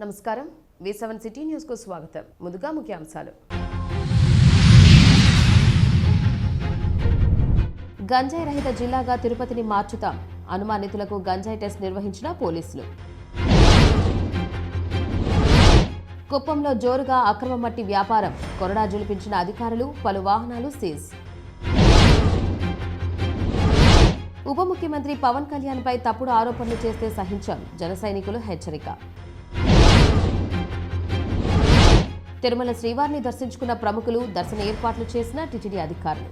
నమస్కారం. V7 city news కు స్వాగతం. ముందుగా ముఖ్యాంశాలు. గంజాయి రహిత జిల్లాగా తిరుపతిని మార్చుతాం. అనుమానితులకు గంజాయి టెస్ట్ నిర్వహించిన పోలీసులు. కుప్పంలో జోరుగా అక్రమ మట్టి వ్యాపారం. కొరడా జులిపించిన అధికారులు, పలు వాహనాలు సీజ్. ఉప ముఖ్యమంత్రి పవన్ కళ్యాణ్ పై తప్పుడు ఆరోపణలు చేస్తే సహించాం. జన సైనికులు హెచ్చరిక. తిరుమల శ్రీవారిని దర్శించుకున్న ప్రముఖులు, దర్శన ఏర్పాట్లు చేసిన టీటీడీ అధికారులు.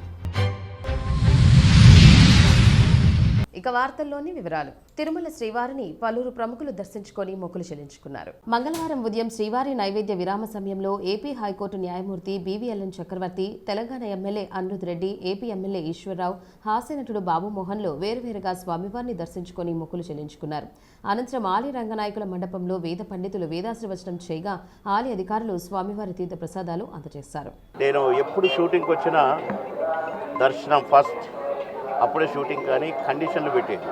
ఇక వార్తల్లోని వివరాలు. తిరుమల శ్రీవారిని పలువురు ప్రముఖులు దర్శించుకొని మొక్కులు చెల్లించుకున్నారు. మంగళవారం ఉదయం శ్రీవారి నైవేద్య విరామ సమయంలో ఏపీ హైకోర్టు న్యాయమూర్తి BVLN Chakravarthy, Telangana MLA Anirudh Reddy, AP MLA Eshwararao, హాస్యనటుడు బాబు మోహన్లు వేరువేరుగా స్వామివారిని దర్శించుకొని మొక్కులు చెల్లించుకున్నారు. అనంతరం ఆలయ రంగనాయకుల మండపంలో వేద పండితులు వేదాశీర్వచనం చేయగా ఆలయ అధికారులు స్వామివారి తీర్థ ప్రసాదాలు అందజేశారు. నేను ఎప్పుడు షూటింగ్కి వచ్చినా దర్శనం ఫస్ట్, అప్పుడే షూటింగ్ కానీ కండిషన్లు పెట్టేది.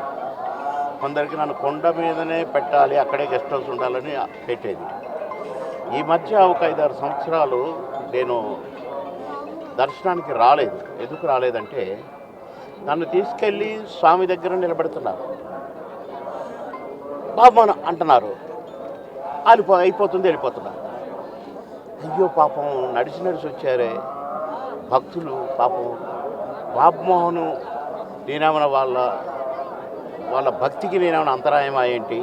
కొందరికి నన్ను కొండ మీదనే పెట్టాలి, అక్కడే గెస్ట్ హౌస్ ఉండాలని పెట్టేది. ఈ మధ్య ఒక 5-6 సంవత్సరాలు నేను దర్శనానికి రాలేదు. ఎందుకు రాలేదంటే నన్ను తీసుకెళ్ళి స్వామి దగ్గర నిలబెడుతున్నారు, బాబు అంటున్నారు, అయిపోతుంది వెళ్ళిపోతున్నారు. అయ్యో పాపం, నడిచి వచ్చారే భక్తులు. పాపం బాబుమోహను నేనేమన్నా వాళ్ళ భక్తికి నేనేమన్నా అంతరాయం ఏంటి,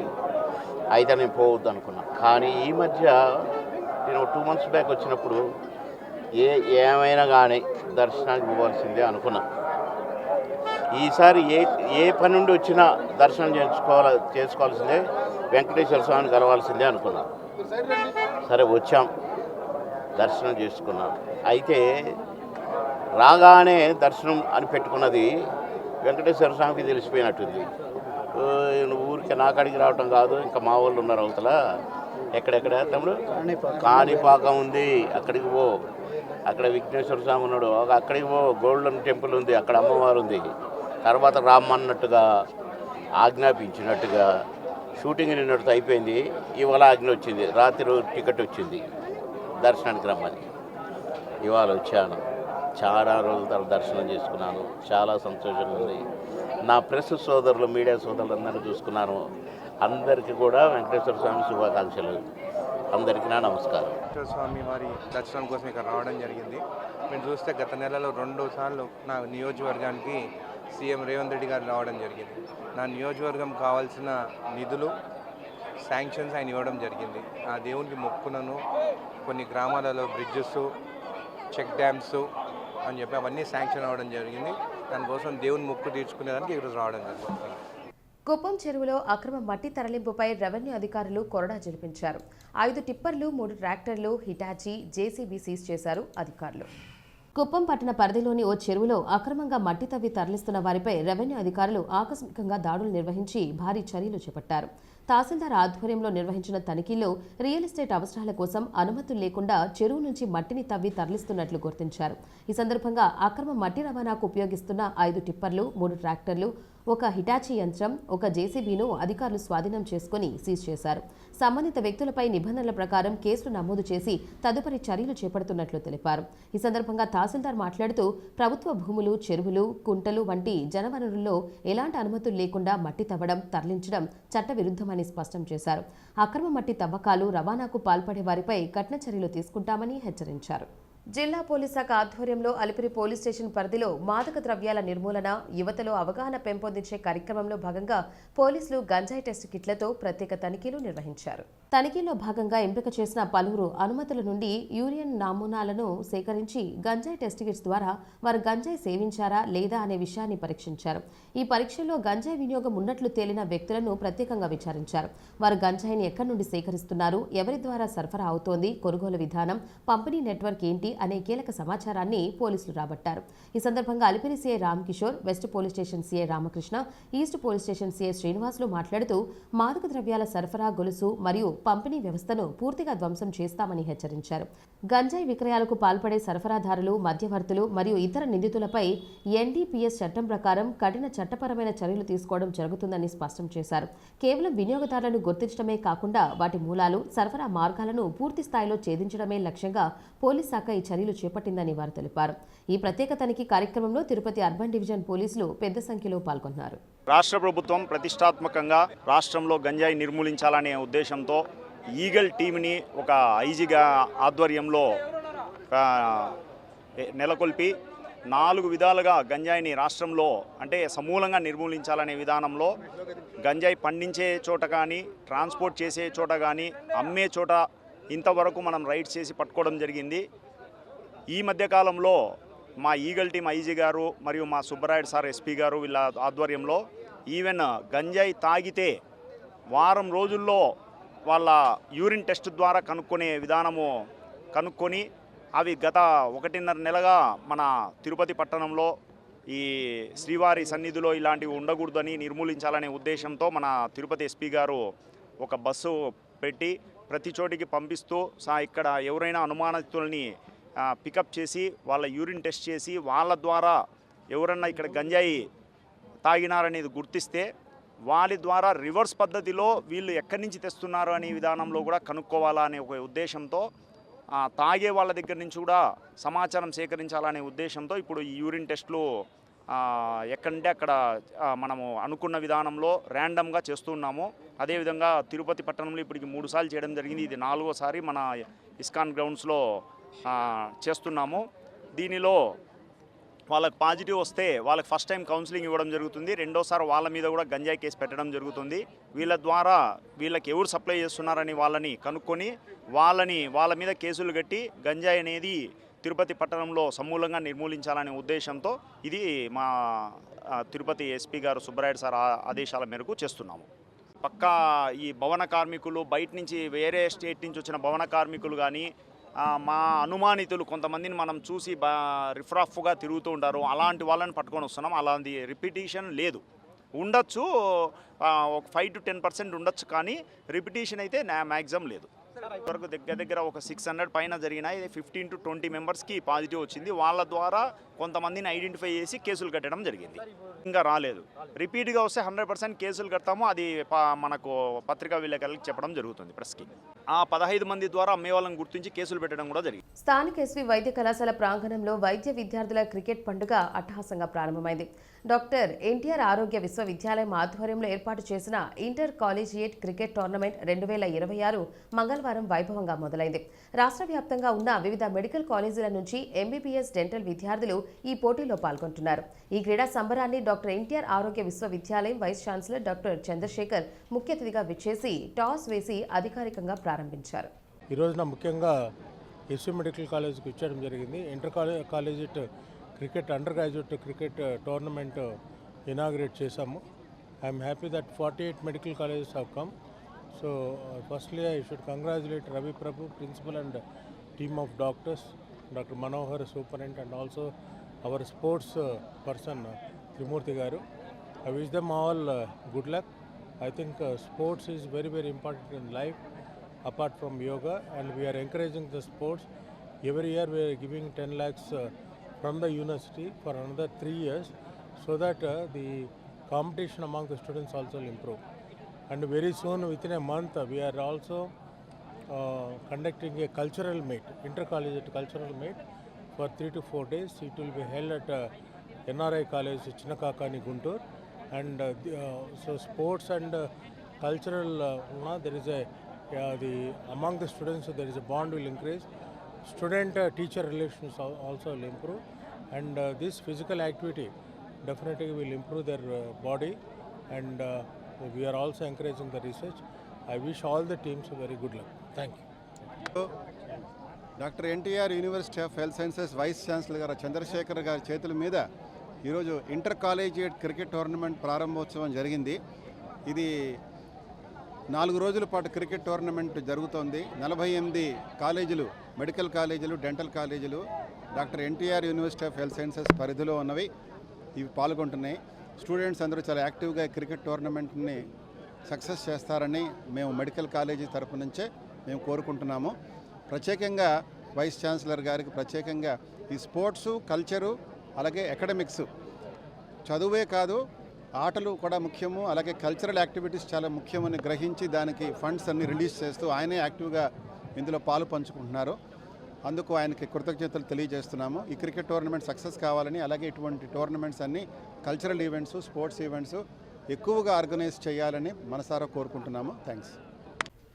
అయితే నేను పోవద్దు అనుకున్నా. కానీ ఈ మధ్య నేను 2 months బ్యాక్ వచ్చినప్పుడు ఏమైనా కానీ దర్శనానికి పోవాల్సిందే అనుకున్నా. ఈసారి ఏ పని నుండి వచ్చినా దర్శనం చేసుకోవాల్సిందే, వెంకటేశ్వర స్వామిని కలవాల్సిందే అనుకున్నా. సరే వచ్చాం, దర్శనం చేసుకున్నాం. అయితే రాగానే దర్శనం అని పెట్టుకున్నది వెంకటేశ్వర స్వామికి తెలిసిపోయినట్టుంది. ఊరికి నాకాడికి రావటం కాదు, ఇంకా మా వాళ్ళు ఉన్నారు అవతల. ఎక్కడెక్కడ తమ్ముడు? కాణిపాకం ఉంది, అక్కడికి పో. అక్కడ విఘ్నేశ్వర స్వామి ఉన్నాడు, అక్కడికి పో. గోల్డెన్ టెంపుల్ ఉంది, అక్కడ అమ్మవారు ఉంది. తర్వాత రామ్మన్నట్టుగా ఆజ్ఞాపించినట్టుగా షూటింగ్ నిన్నటితో అయిపోయింది. ఇవాళ ఆజ్ఞ వచ్చింది, రాత్రి టికెట్ వచ్చింది దర్శనానికి రమ్మని. ఇవాళ వచ్చాను. చాలా రోజుల తర్వాత దర్శనం చేసుకున్నాను. చాలా సంతోషంగా ఉంది. నా ప్రెస్ సోదరులు, మీడియా సోదరులందరినీ చూసుకున్నాను. అందరికీ కూడా వెంకటేశ్వర స్వామి శుభాకాంక్షలు. అందరికీ నా నమస్కారం. వెంకటేశ్వర స్వామి వారి దర్శనం కోసం ఇక్కడ రావడం జరిగింది. మీరు చూస్తే గత నెలలో 2 సార్లు నా నియోజకవర్గానికి సీఎం రేవంత్ రెడ్డి గారు రావడం జరిగింది. నా నియోజకవర్గం కావాల్సిన నిధులు, శాంక్షన్స్ ఆయన ఇవ్వడం జరిగింది. ఆ దేవునికి మొక్కునను కొన్ని గ్రామాలలో బ్రిడ్జెస్, చెక్ డ్యామ్స్ అని చెప్పి అవన్నీ శాంక్షన్ అవ్వడం జరిగింది. దానికోసం దేవుని మొక్కు తీర్చుకునేదానికి ఈరోజు రావడం జరిగింది. కుప్పం చెరువులో అక్రమ మట్టి తరలింపుపై రెవెన్యూ అధికారులు కొరడా జలిపించారు. 5 టిప్పర్లు, 3 ట్రాక్టర్లు, హిటాచీ, జేసీబీ సీజ్ చేశారు అధికారులు. కుప్పం పట్టణ పరిధిలోని ఓ చెరువులో అక్రమంగా మట్టి తవ్వి తరలిస్తున్న వారిపై రెవెన్యూ అధికారులు ఆకస్మికంగా దాడులు నిర్వహించి భారీ చర్యలు చేపట్టారు. తహసీల్దార్ ఆధ్వర్యంలో నిర్వహించిన తనిఖీల్లో రియల్ ఎస్టేట్ అవసరాల కోసం అనుమతులు లేకుండా చెరువు నుంచి మట్టిని తవ్వి తరలిస్తున్నట్లు గుర్తించారు. ఈ సందర్భంగా అక్రమ మట్టి రవాణాకు ఉపయోగిస్తున్న 5 టిప్పర్లు, 3 ట్రాక్టర్లు, ఒక హిటాచీ యంత్రం, ఒక జేసీబీను అధికారులు స్వాధీనం చేసుకుని సీజ్ చేశారు. సంబంధిత వ్యక్తులపై నిబంధనల ప్రకారం కేసులు నమోదు చేసి తదుపరి చర్యలు చేపడుతున్నట్లు తెలిపారు. ఈ సందర్భంగా తహసీల్దార్ మాట్లాడుతూ ప్రభుత్వ భూములు, చెరువులు, కుంటలు వంటి జనవనరుల్లో ఎలాంటి అనుమతులు లేకుండా మట్టి తవ్వడం, తరలించడం చట్టవిరుద్ధమని స్పష్టం చేశారు. అక్రమ మట్టి తవ్వకాలు, రవాణాకు పాల్పడే వారిపై కఠిన చర్యలు తీసుకుంటామని హెచ్చరించారు. జిల్లా పోలీస్ శాఖ ఆధ్వర్యంలో అలిపిరి పోలీస్ స్టేషన్ పరిధిలో మాదక ద్రవ్యాల నిర్మూలన, యువతలో అవగాహన పెంపొందించే కార్యక్రమంలో భాగంగా పోలీసులు గంజాయి టెస్ట్ కిట్లతో ప్రత్యేక తనిఖీలు నిర్వహించారు. తనిఖీల్లో భాగంగా ఎంపిక చేసిన పలువురు అనుమతుల నుండి యూరియన్ నమూనాలను సేకరించి గంజాయి టెస్ట్ కిట్స్ ద్వారా వారు గంజాయి సేవించారా లేదా అనే విషయాన్ని పరీక్షించారు. ఈ పరీక్షలో గంజాయి వినియోగం ఉన్నట్లు తేలిన వ్యక్తులను ప్రత్యేకంగా విచారించారు. వారు గంజాయిని ఎక్కడి నుండి సేకరిస్తున్నారు, ఎవరి ద్వారా సరఫరా అవుతోంది, కొనుగోలు విధానం, పంపిణీ నెట్వర్క్ ఏంటి అనే కీలక సమాచారాన్ని పోలీసులు రాబట్టారు. ఈ సందర్భంగా Alipiri CI Ramakishore, west police station CI Ramakrishna, east police station CI Srinivasulu మాట్లాడుతూ మాదక ద్రవ్యాల సరఫరా గొలుసు మరియు పంపిణీ వ్యవస్థను పూర్తిగా ధ్వంసం చేస్తామని హెచ్చరించారు. గంజాయి విక్రయాలకు పాల్పడే సరఫరాదారులు, మధ్యవర్తులు మరియు ఇతర నిందితులపై ఎన్డీపీఎస్ చట్టం ప్రకారం కఠిన చట్టపరమైన చర్యలు తీసుకోవడం జరుగుతుందని స్పష్టం చేశారు. కేవలం వినియోగదారులను గుర్తించడమే కాకుండా వాటి మూలాలు, సరఫరా మార్గాలను పూర్తి స్థాయిలో ఛేదించడమే లక్ష్యంగా పోలీస్ శాఖ ఈ చర్యలు చేపట్టిందని వారు తెలిపారు. ఈ ప్రత్యేక తనిఖీ కార్యక్రమంలో తిరుపతి అర్బన్ డివిజన్ పోలీసులు పెద్ద సంఖ్యలో పాల్గొన్నారు. రాష్ట్ర ప్రభుత్వం ప్రతిష్టాత్మకంగా రాష్ట్రంలో గంజాయి నిర్మూలించాలనే ఉద్దేశంతో ఈగల్ టీంని ఒక ఐజీగా ఆధ్వర్యంలో నెలకొల్పి 4 విధాలుగా గంజాయిని రాష్ట్రంలో అంటే సమూలంగా నిర్మూలించాలనే విధానంలో గంజాయి పండించే చోట కానీ, ట్రాన్స్పోర్ట్ చేసే చోట కానీ, అమ్మే చోట ఇంతవరకు మనం రైడ్స్ చేసి పట్టుకోవడం జరిగింది. ఈ మధ్యకాలంలో మా ఈగల్ టీం ఐజీ గారు మరియు మా సుబ్బరాయుడు సార్ ఎస్పీ గారు వీళ్ళ ఆధ్వర్యంలో ఈవెన్ గంజాయి తాగితే వారం రోజుల్లో వాళ్ళ యూరిన్ టెస్ట్ ద్వారా కనుక్కునే విధానము కనుక్కొని అవి గత 1.5 నెలగా మన తిరుపతి పట్టణంలో ఈ శ్రీవారి సన్నిధిలో ఇలాంటివి ఉండకూడదని నిర్మూలించాలనే ఉద్దేశంతో మన తిరుపతి ఎస్పీ గారు ఒక బస్సు పెట్టి ప్రతి చోటికి పంపిస్తూ ఇక్కడ ఎవరైనా అనుమానితుల్ని పికప్ చేసి వాళ్ళ యూరిన్ టెస్ట్ చేసి వాళ్ళ ద్వారా ఎవరన్నా ఇక్కడ గంజాయి తాగినారనేది గుర్తిస్తే వాళ్ళ ద్వారా రివర్స్ పద్ధతిలో వీళ్ళు ఎక్కడి నుంచి తెస్తున్నారు అనే విధానంలో కూడా కనుక్కోవాలా అనే ఒక ఉద్దేశంతో తాగే వాళ్ళ దగ్గర నుంచి కూడా సమాచారం సేకరించాలనే ఉద్దేశంతో ఇప్పుడు ఈ యూరిన్ టెస్టులు ఎక్కడంటే అక్కడ మనము అనుకున్న విధానంలో ర్యాండమ్గా చేస్తున్నాము. అదేవిధంగా తిరుపతి పట్టణంలో ఇప్పటికి 3 సార్లు చేయడం జరిగింది. ఇది 4వ సారి మన ఇస్కాన్ గ్రౌండ్స్లో చేస్తున్నాము. దీనిలో వాళ్ళకి పాజిటివ్ వస్తే వాళ్ళకి ఫస్ట్ టైం కౌన్సిలింగ్ ఇవ్వడం జరుగుతుంది. రెండోసారి వాళ్ళ మీద కూడా గంజాయి కేసు పెట్టడం జరుగుతుంది. వీళ్ళ ద్వారా వీళ్ళకి ఎవరు సప్లై చేస్తున్నారని వాళ్ళని కనుక్కొని వాళ్ళ మీద కేసులు కట్టి గంజాయి అనేది తిరుపతి పట్టణంలో సమూలంగా నిర్మూలించాలనే ఉద్దేశంతో ఇది మా తిరుపతి ఎస్పీ గారు సుబ్బరాయుడు సార్ ఆదేశాల మేరకు చేస్తున్నాము. పక్కా ఈ భవన కార్మికులు బయట నుంచి వేరే స్టేట్ నుంచి వచ్చిన భవన కార్మికులు కానీ మా అనుమానితులు కొంతమందిని మనం చూసి రిఫ్రాఫ్గా తిరుగుతూ ఉంటారు. అలాంటి వాళ్ళని పట్టుకొని వస్తున్నాం. అలాంటి రిపిటేషన్ లేదు. ఉండొచ్చు, ఒక 5 to 10% ఉండొచ్చు, కానీ రిపిటేషన్ అయితే మ్యాక్సిమం లేదు. వరకు దగ్గర ఒక 600 పైన జరిగినాయి. 15 to 20 మెంబర్స్కి పాజిటివ్ వచ్చింది. వాళ్ళ ద్వారా కొంతమందిని ఐడెంటిఫై చేసి కేసులు కట్టడం జరిగింది. ఇంకా రాలేదు. రిపీట్గా వస్తే 100% కేసులు కడతాము. అది మనకు పత్రికా విలేకరులకు చెప్పడం జరుగుతుంది ప్రెస్కి. ఆ 15 మంది ద్వారా అమ్మే వాళ్ళని గుర్తించి కేసులు పెట్టడం కూడా జరిగింది. స్థానిక ఎస్వి వైద్య కళాశాల ప్రాంగణంలో వైద్య విద్యార్థుల క్రికెట్ పండుగ అట్టహాసంగా ప్రారంభమైంది. డాక్టర్ ఎన్టీఆర్ ఆరోగ్య విశ్వవిద్యాలయం ఆధ్వర్యంలో ఏర్పాటు చేసిన ఇంటర్ కాలేజియేట్ క్రికెట్ టోర్నమెంట్ 2026 మంగళవారం వైభవంగా మొదలైంది. రాష్ట్ర వ్యాప్తంగా ఉన్న వివిధ మెడికల్ కాలేజీల నుంచి ఎంబీబీఎస్, డెంటల్ విద్యార్థులు ఈ పోటీలో పాల్గొంటున్నారు. ఈ క్రీడా సంబరాన్ని డాక్టర్ ఎన్టీఆర్ ఆరోగ్య విశ్వవిద్యాలయం వైస్ ఛాన్సలర్ డాక్టర్ చంద్రశేఖర్ ముఖ్య అతిథిగా విచ్చేసి టాస్ వేసి అధికారికంగా ప్రారంభించారు. ఈ రోజున ముఖ్యంగా ఎస్వి మెడికల్ కాలేజ్కి వచ్చేయడం జరిగింది. Inter collegiate cricket under graduate cricket tournament inaugurate చేశాము. I'm happy that 48 medical colleges have come. So firstly I should congratulate Ravi Prabhu, principal and team of doctors, doctor Manohar superintendent, and also our sports person Trimurthy garu. I wish them all good luck. I think sports is very, very important in life apart from yoga, and we are encouraging the sports. Every year we are giving 10 lakhs from the university for another 3 years so that the competition among the students also will improve. And very soon, within a month, we are also conducting a cultural meet, intercollegiate cultural meet for 3 to 4 days. It will be held at NRI College, Chinnakakani, Guntur. And so sports and cultural, there is among the students there is a bond will increase. Student-teacher relations also will improve, and this physical activity definitely will improve their body, and we are also encouraging the research. I wish all the teams a very good luck. Thank you. Doctor NTR university of health sciences vice chancellor గారు చంద్రశేఖర్ గారి చేతుల మీద ఈరోజు inter collegiate cricket tournament ప్రారంభోత్సవం జరిగింది. ఇది 4 రోజుల పాటు క్రికెట్ టోర్నమెంట్ జరుగుతోంది. 48 కాలేజీలు, మెడికల్ కాలేజీలు, డెంటల్ కాలేజీలు doctor NTR university of health sciences పరిధిలో ఉన్నవి ఇవి పాల్గొంటున్నాయి. స్టూడెంట్స్ అందరూ చాలా యాక్టివ్గా క్రికెట్ టోర్నమెంట్ని సక్సెస్ చేస్తారని మేము మెడికల్ కాలేజీ తరపు నుంచే మేము కోరుకుంటున్నాము. ప్రత్యేకంగా వైస్ ఛాన్సలర్ గారికి ప్రత్యేకంగా ఈ స్పోర్ట్సు, కల్చరు, అలాగే అకాడమిక్స్, చదువే కాదు ఆటలు కూడా ముఖ్యము, అలాగే కల్చరల్ యాక్టివిటీస్ చాలా ముఖ్యమని గ్రహించి దానికి ఫండ్స్ అన్ని రిలీజ్ చేస్తూ ఆయనే యాక్టివ్గా ఇందులో పాలు పంచుకుంటున్నారు. అందుకు ఆయనకి కృతజ్ఞతలు తెలియజేస్తున్నాము. ఈ క్రికెట్ టోర్నమెంట్ సక్సెస్ కావాలని, అలాగే ఇటువంటి టోర్నమెంట్స్ అన్ని కల్చరల్ ఈవెంట్స్, స్పోర్ట్స్ ఈవెంట్స్ ఎక్కువగా ఆర్గనైజ్ చేయాలని మనసారా కోరుకుంటున్నాము. థ్యాంక్స్.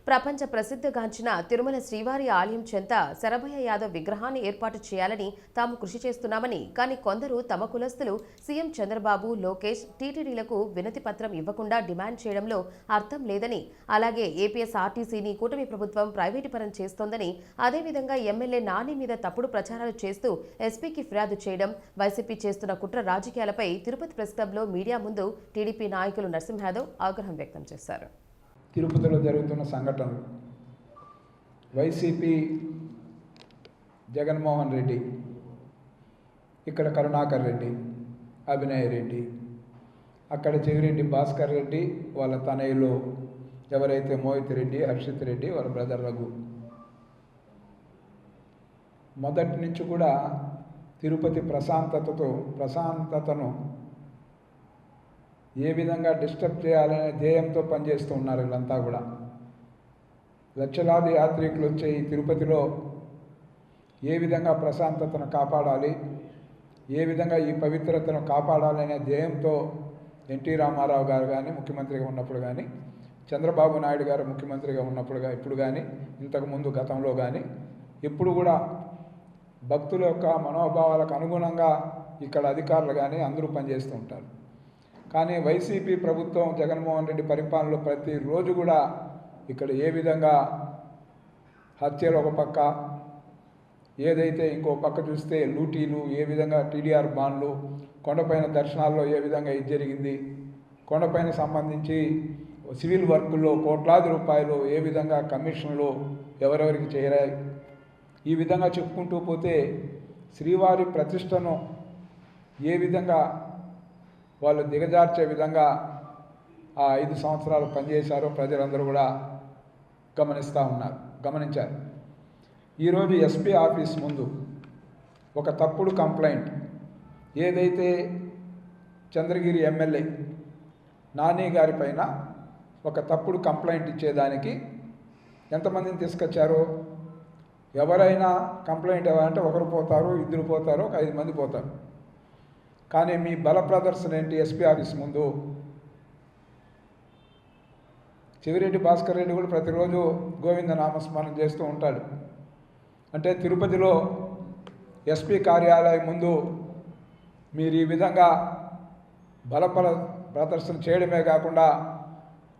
ప్రపంచ ప్రసిద్ధగాంచిన తిరుమల శ్రీవారి ఆలయం చెంత శరభయ్య యాదవ్ విగ్రహాన్ని ఏర్పాటు చేయాలని తాము కృషి చేస్తున్నామని, కానీ కొందరు తమ కులస్తులు సీఎం చంద్రబాబు, లోకేష్, టీటీడీలకు వినతి పత్రం ఇవ్వకుండా డిమాండ్ చేయడంలో అర్థం లేదని, అలాగే ఏపీఎస్ఆర్టీసీని కూటమి ప్రభుత్వం ప్రైవేటు పరం చేస్తోందని, అదేవిధంగా ఎమ్మెల్యే నాని మీద తప్పుడు ప్రచారాలు చేస్తూ ఎస్పీకి ఫిర్యాదు చేయడం, వైసీపీ చేస్తున్న కుట్ర రాజకీయాలపై తిరుపతి ప్రెస్ క్లబ్లో మీడియా ముందు టీడీపీ నాయకులు నరసింహయాదవ్ ఆగ్రహం వ్యక్తం చేశారు. తిరుపతిలో జరుగుతున్న సంఘటనలు, వైసీపీ జగన్మోహన్ రెడ్డి, ఇక్కడ కరుణాకర్ రెడ్డి, అభినయ్ రెడ్డి, అక్కడ చెవిరెడ్డి భాస్కర్ రెడ్డి, వాళ్ళ తనయులు ఎవరైతే మోహిత్ రెడ్డి, హర్షిత్ రెడ్డి, వాళ్ళ బ్రదర్ రఘు, మొదటి నుంచి కూడా తిరుపతి ప్రశాంతతను ఏ విధంగా డిస్టర్బ్ చేయాలనే ధ్యేయంతో పనిచేస్తూ ఉన్నారు. వీళ్ళంతా కూడా లక్షలాది యాత్రికులు వచ్చే ఈ తిరుపతిలో ఏ విధంగా ప్రశాంతతను కాపాడాలి, ఏ విధంగా ఈ పవిత్రతను కాపాడాలనే ధ్యేయంతో ఎన్టీ రామారావు గారు కానీ ముఖ్యమంత్రిగా ఉన్నప్పుడు కానీ, చంద్రబాబు నాయుడు గారు ముఖ్యమంత్రిగా ఉన్నప్పుడు ఇప్పుడు కానీ, ఇంతకుముందు గతంలో కానీ ఎప్పుడు కూడా భక్తుల యొక్క మనోభావాలకు అనుగుణంగా ఇక్కడ అధికారులు కానీ అందరూ పనిచేస్తూ ఉంటారు. కానీ వైసీపీ ప్రభుత్వం జగన్మోహన్ రెడ్డి పరిపాలనలో ప్రతిరోజు కూడా ఇక్కడ ఏ విధంగా హత్యలు ఒక పక్క, ఏదైతే ఇంకో పక్క చూస్తే లూటీలు, ఏ విధంగా టీడీఆర్ బాండ్లు, కొండపైన దర్శనాల్లో ఏ విధంగా ఇది జరిగింది, కొండపైన సంబంధించి సివిల్ వర్కుల్లో కోట్లాది రూపాయలు ఏ విధంగా కమిషన్లు ఎవరెవరికి చేరాయి, ఈ విధంగా చెప్పుకుంటూ పోతే శ్రీవారి ప్రతిష్టను ఏ విధంగా వాళ్ళు దిగజార్చే విధంగా ఆ 5 సంవత్సరాలు పనిచేశారో ప్రజలందరూ కూడా గమనించారు. ఈరోజు ఎస్పీ ఆఫీస్ ముందు ఒక తప్పుడు కంప్లైంట్, ఏదైతే చంద్రగిరి ఎమ్మెల్యే నాని గారి పైన ఒక తప్పుడు కంప్లైంట్ ఇచ్చేదానికి ఎంతమందిని తీసుకొచ్చారు? ఎవరైనా కంప్లైంట్ ఇవ్వాలంటే ఒకరు పోతారు, ఇద్దరు పోతారు, ఒక 5 మంది పోతారు. కానీ మీ బల ప్రదర్శన ఏంటి? ఎస్పీ ఆఫీస్ ముందు చెవిరెడ్డి భాస్కర్ రెడ్డి కూడా ప్రతిరోజు గోవింద నామస్మరణ చేస్తూ ఉంటాడు. అంటే తిరుపతిలో ఎస్పీ కార్యాలయం ముందు మీరు ఈ విధంగా ప్రదర్శన చేయడమే కాకుండా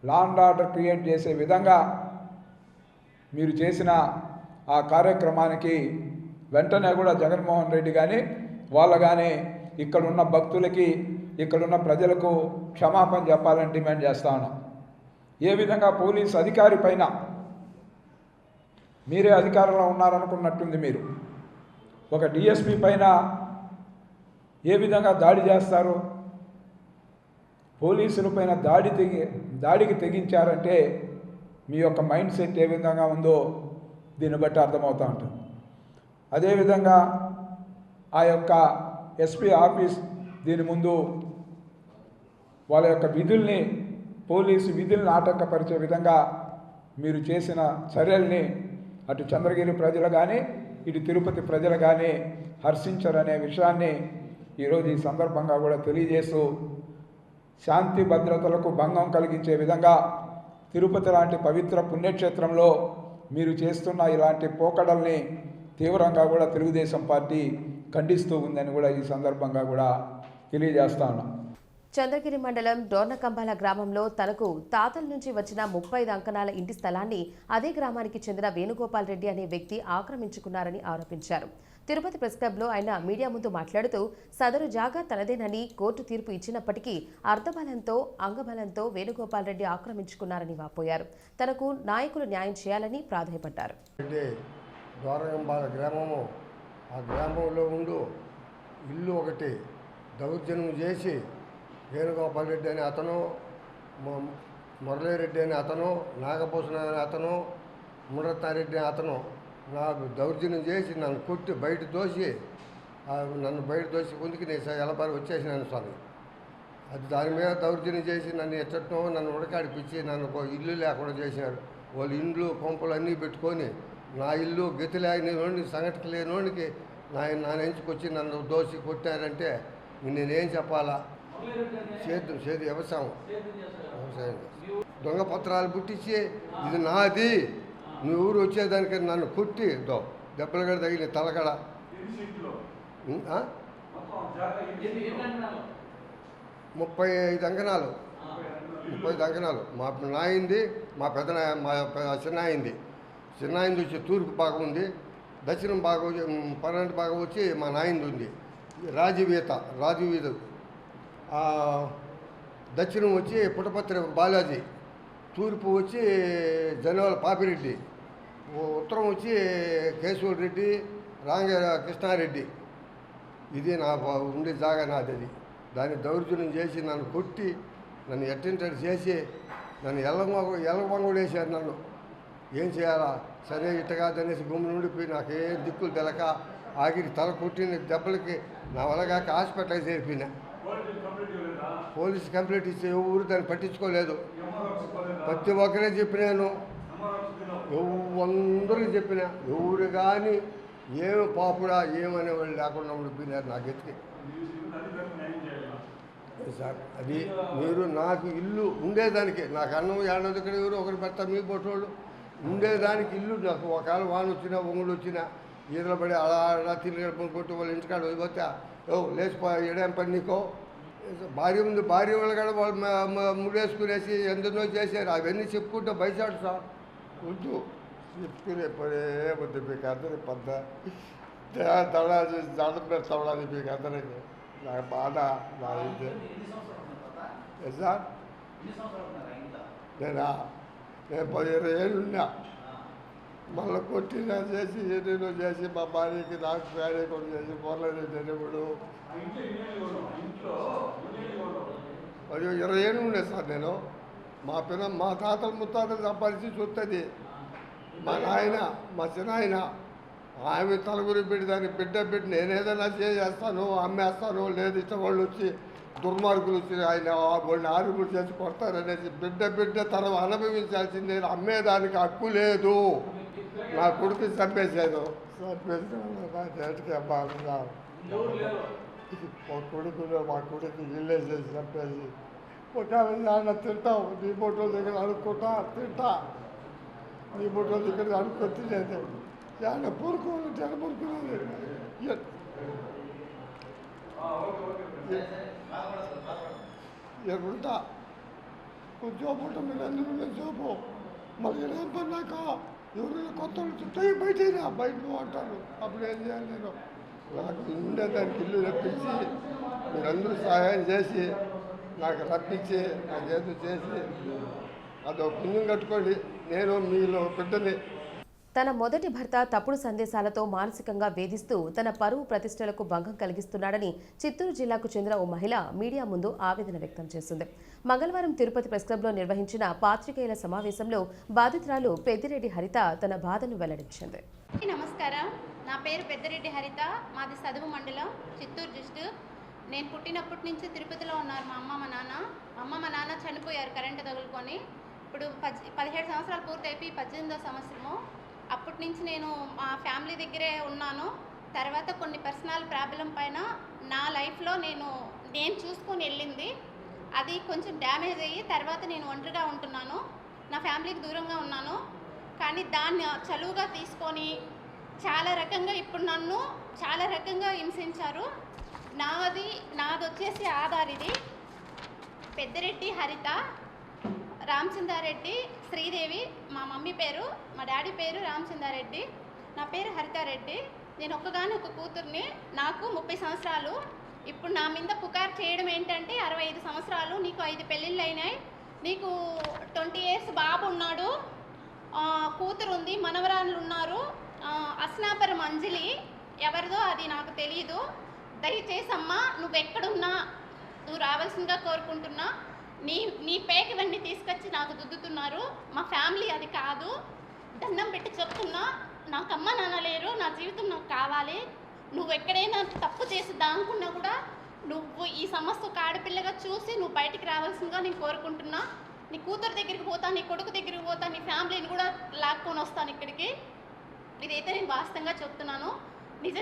లా అండ్ ఆర్డర్ క్రియేట్ చేసే విధంగా మీరు చేసిన ఆ కార్యక్రమానికి వెంటనే కూడా జగన్మోహన్ రెడ్డి కానీ వాళ్ళు కానీ ఇక్కడున్న భక్తులకి, ఇక్కడున్న ప్రజలకు క్షమాపణ చెప్పాలని డిమాండ్ చేస్తా ఉన్నాం. ఏ విధంగా పోలీస్ అధికారి పైన మీరే అధికారంలో ఉన్నారనుకున్నట్టుంది, మీరు ఒక డిఎస్పీ పైన ఏ విధంగా దాడి చేస్తారు? పోలీసుల పైన దాడికి తెగించారంటే మీ యొక్క మైండ్ సెట్ ఏ విధంగా ఉందో దీన్ని బట్టి అర్థమవుతూ ఉంటుంది. అదేవిధంగా ఆ యొక్క ఎస్పీ ఆఫీస్ దీని ముందు వాళ్ళ యొక్క విధుల్ని, పోలీసు విధుల్ని ఆటంకపరిచే విధంగా మీరు చేసిన చర్యల్ని అటు చంద్రగిరి ప్రజలు కానీ ఇటు తిరుపతి ప్రజలు కానీ హర్షించరనే విషయాన్ని ఈరోజు ఈ సందర్భంగా కూడా తెలియజేస్తూ, శాంతి భద్రతలకు భంగం కలిగించే విధంగా తిరుపతి లాంటి పవిత్ర పుణ్యక్షేత్రంలో మీరు చేస్తున్న ఇలాంటి పోకడల్ని తీవ్రంగా కూడా తెలుగుదేశం పార్టీ ఖండిస్తూ ఉందని కూడా ఈ సందర్భంగా కూడా తెలియజేస్తా ఉన్నాం. చంద్రగిరి మండలం డోర్నకంబాల గ్రామంలో తనకు తాతల నుంచి వచ్చిన 35 అంకణాల ఇంటి స్థలాన్ని అదే గ్రామానికి చెందిన వేణుగోపాల్ రెడ్డి అనే వ్యక్తి ఆక్రమించుకున్నారని ఆరోపించారు. తిరుపతి ప్రెస్ క్లబ్లో ఆయన మీడియా ముందు మాట్లాడుతూ సదరు జాగా తనదేనని కోర్టు తీర్పు ఇచ్చినప్పటికీ అర్ధబలంతో అంగబలంతో వేణుగోపాల్ రెడ్డి ఆక్రమించుకున్నారని వాపోయారు. తనకు నాయకులు న్యాయం చేయాలని ప్రాధాయపడ్డారు. డోర్నకంబాల గ్రామము, ఆ గ్రామంలో ఉండు ఇల్లు ఒకటి దౌర్జన్యం చేసి వేణుగోపాల్ రెడ్డి అనే అతను మురళీరెడ్డి అనే అతను, నాగభూషణ అనే అతను, మునరత్నారెడ్డి అనే అతను నాకు దౌర్జన్యం చేసి నన్ను కొట్టి బయట దోసి నన్ను బయట దోసి ముందుకు నేను ఎలబారి వచ్చేసినాను స్వామి. అది దాని మీద దౌర్జన్యం చేసి నన్ను ఎచ్చటం, నన్ను ఉడకాడిపించి నన్ను ఇల్లు లేకుండా చేసినారు. వాళ్ళు ఇండ్లు కొంపలు అన్నీ పెట్టుకొని నా ఇల్లు గతి లేని సంఘటన లేనోడికి నా ఎంచుకొచ్చి నన్ను దోసి కొట్టారంటే నేనేం చెప్పాలా? చేతి వ్యవసాయం దొంగ పత్రాలు పుట్టించి ఇది నాది, నువ్వు ఊరు వచ్చేదానికి నన్ను కొట్టి దెబ్బలు కూడా తగిలి తలకడ 35 అంకణాలు మా నాయింది, మా చిన్నాయింది వచ్చి తూర్పు భాగం ఉంది, దక్షిణం భాగం 12 భాగం వచ్చి మా నాయింది ఉంది. రాజీవీధ దక్షిణం వచ్చి పుట్టపత్రి బాలాజీ, తూర్పు వచ్చి జనవాల పాపిరెడ్డి, ఉత్తరం వచ్చి కేశవ రెడ్డి, కృష్ణారెడ్డి. ఇది నా ఉండే జాగా నాది. అది దాన్ని దౌర్జన్యం చేసి నన్ను కొట్టి నన్ను ఎట్టంటట్టు చేసి నన్ను ఎల్లవంగుడు వేసారు. నన్ను ఏం చేయాలా? సరే ఇట్ట కాదనేసి గుమ్మి నుండిపోయి నాకేం దిక్కులు తెలక ఆగిరి తల కొట్టిన దెబ్బలకి నా వల్లగాక హాస్పిటల్ చేరిపోయినా. పోలీసు కంప్లైంట్ ఇస్తే ఎవరు దాన్ని పట్టించుకోలేదు. ప్రతి ఒక్కరే చెప్పినాను, అందరికీ చెప్పినా, ఎవరు కానీ ఏమి పాపుడా ఏమనేవాళ్ళు లేకుండా ఉండిపోయినారు నా గతికి. సార్ అది మీరు నాకు ఇల్లు ఉండేదానికి, నాకు అన్నం ఏడో దగ్గర ఎవరు ఒకరు పెడతారు, మీ పొట్టోళ్ళు ఉండేదానికి ఇల్లు నాకు ఒకవేళ వాన వచ్చినా ఒంగుడు వచ్చినా ఈదలు పడి అలా తిరిగి కొట్టి వాళ్ళ ఇంటికాడ వదిలిపోతే లేచిపోయా ఏడేం పని నీకో. భార్య ఉంది, భార్య వాళ్ళు కూడా వాళ్ళు ముడేసుకునేసి ఎందరో చేశారు. అవన్నీ చెప్పుకుంటే బయసాడు సార్. వద్దు చెప్పుకునే పడే వద్దు, మీకు అందరి పెద్ద తవడా చేసి జాడ పెడతావడాది మీకు అందరికి. నాకు బాధ నా అయితే సార్. నేను 15 ఏళ్ళు ఉన్నా, మళ్ళీ కొట్టినా చేసి ఏదేదో చేసి మా భార్యకి నాకు భార్య కూడా చేసి పోలేదు. మరియు 20 ఏళ్ళు ఉండే సార్ నేను. మా తాతలు ముత్తాతలు సంపాదించి చూస్తుంది. మా నాయన, మా చిన్నాయన ఆమె తలగురి పెట్టి దాన్ని బిడ్డ నేనేదైనా చేస్తాను, అమ్మేస్తాను, లేదు ఇష్టం వాళ్ళు వచ్చి దుర్మార్గులు వచ్చి ఆయన వాళ్ళని ఆరుగురు చేసి కొడతారనేసి బిడ్డ తన అనుభవించాల్సింది. నేను అమ్మేదానికి హక్కు లేదు. నా కొడుకు చంపేశాను. మా కొడుకు ఇల్లేసేసి చంపేసి ఒక తింటావు, నీ బొట్టల దగ్గర అనుకుంటా తింటా, నీ బొట్టల దగ్గర అనుకో తినేది. ఏమన్నా పూరుకోవాలి, జన పూరుకునేది ఎక్కడుంటా కొంచెం పూట మీరు అందరూ చూపు. మళ్ళీ ఏం పన్నాక ఎవరైనా కొత్త చుట్టూ బయట అంటారు. అప్పుడు ఏం చేయాలి? నేను నాకు ఉండేదానికి ఇల్లు రప్పించి మీరందరూ సహాయం చేసి నాకు రప్పించి నాకేదో చేసి అదో పుణ్యం కట్టుకోండి. నేను మీలో బిడ్డని. తన మొదటి భర్త తప్పుడు సందేశాలతో మానసికంగా వేధిస్తూ తన పరువు ప్రతిష్టలకు భంగం కలిగిస్తున్నాడని చిత్తూరు జిల్లాకు చెందిన ఓ మహిళ మీడియా ముందు ఆవేదన వ్యక్తం చేసింది. మంగళవారం తిరుపతి ప్రెస్ క్లబ్లో నిర్వహించిన పాత్రికేయుల సమావేశంలో బాధితురాలు పెద్దిరెడ్డి హరిత తన బాధను వెల్లడించింది. నమస్కారం, నా పేరు పెద్దిరెడ్డి హరిత, మాది సదువు మండలం, చిత్తూరు డిస్ట్రిక్ట్. నేను పుట్టినప్పటి నుంచి తిరుపతిలో ఉన్నారు మా అమ్మ మా నాన్న చనిపోయారు కరెంటు తగులుకొని. ఇప్పుడు 17 సంవత్సరాలు పూర్తయిపోయి 18వ సంవత్సరము. అప్పటి నుంచి నేను మా ఫ్యామిలీ దగ్గరే ఉన్నాను. తర్వాత కొన్ని పర్సనల్ ప్రాబ్లం పైన నా లైఫ్లో నేను చూసుకొని వెళ్ళింది. అది కొంచెం డ్యామేజ్ అయ్యి తర్వాత నేను ఒంటరిగా ఉంటున్నాను, నా ఫ్యామిలీకి దూరంగా ఉన్నాను. కానీ దాన్ని చలువుగా తీసుకొని చాలా రకంగా ఇప్పుడు నన్ను చాలా రకంగా హింసించారు. నాది వచ్చేసి ఆధార్ ఇది పెద్దిరెడ్డి హరిత, రామచంద్రారెడ్డి, శ్రీదేవి మా మమ్మీ పేరు, మా డాడీ పేరు రామచంద్రారెడ్డి, నా పేరు హరితారెడ్డి. నేను ఒక్కగానొక్క కూతుర్ని. నాకు 30 సంవత్సరాలు. ఇప్పుడు నా మీద పుకారు చేయడం ఏంటంటే 65 సంవత్సరాలు, నీకు 5 పెళ్ళిళ్ళు అయినాయి, నీకు 20 years బాబు ఉన్నాడు, కూతురు ఉంది, మనవరాళ్ళు ఉన్నారు, అస్నాపురం అంజలి ఎవరిదో అది నాకు తెలియదు. దయచేసి అమ్మా నువ్వు ఎక్కడున్నా నువ్వు రావాల్సిందిగా కోరుకుంటున్నా. నీ పేక ఇవన్నీ తీసుకొచ్చి నాకు దుద్దుతున్నారు. మా ఫ్యామిలీ అది కాదు. దండం పెట్టి చెప్తున్నా, నాకు అమ్మ నాన్న లేరు, నా జీవితం నాకు కావాలి. నువ్వు ఎక్కడైనా తప్పు చేసి దానుకున్నా కూడా నువ్వు ఈ సమస్య ఒక ఆడపిల్లగా చూసి నువ్వు బయటికి రావాల్సిందిగా నేను కోరుకుంటున్నా. నీ కూతురు దగ్గరికి పోతా, నీ కొడుకు దగ్గరికి పోతా, నీ ఫ్యామిలీని కూడా లాక్కొని వస్తాను ఇక్కడికి. ఇదైతే నేను వాస్తవంగా చెప్తున్నాను.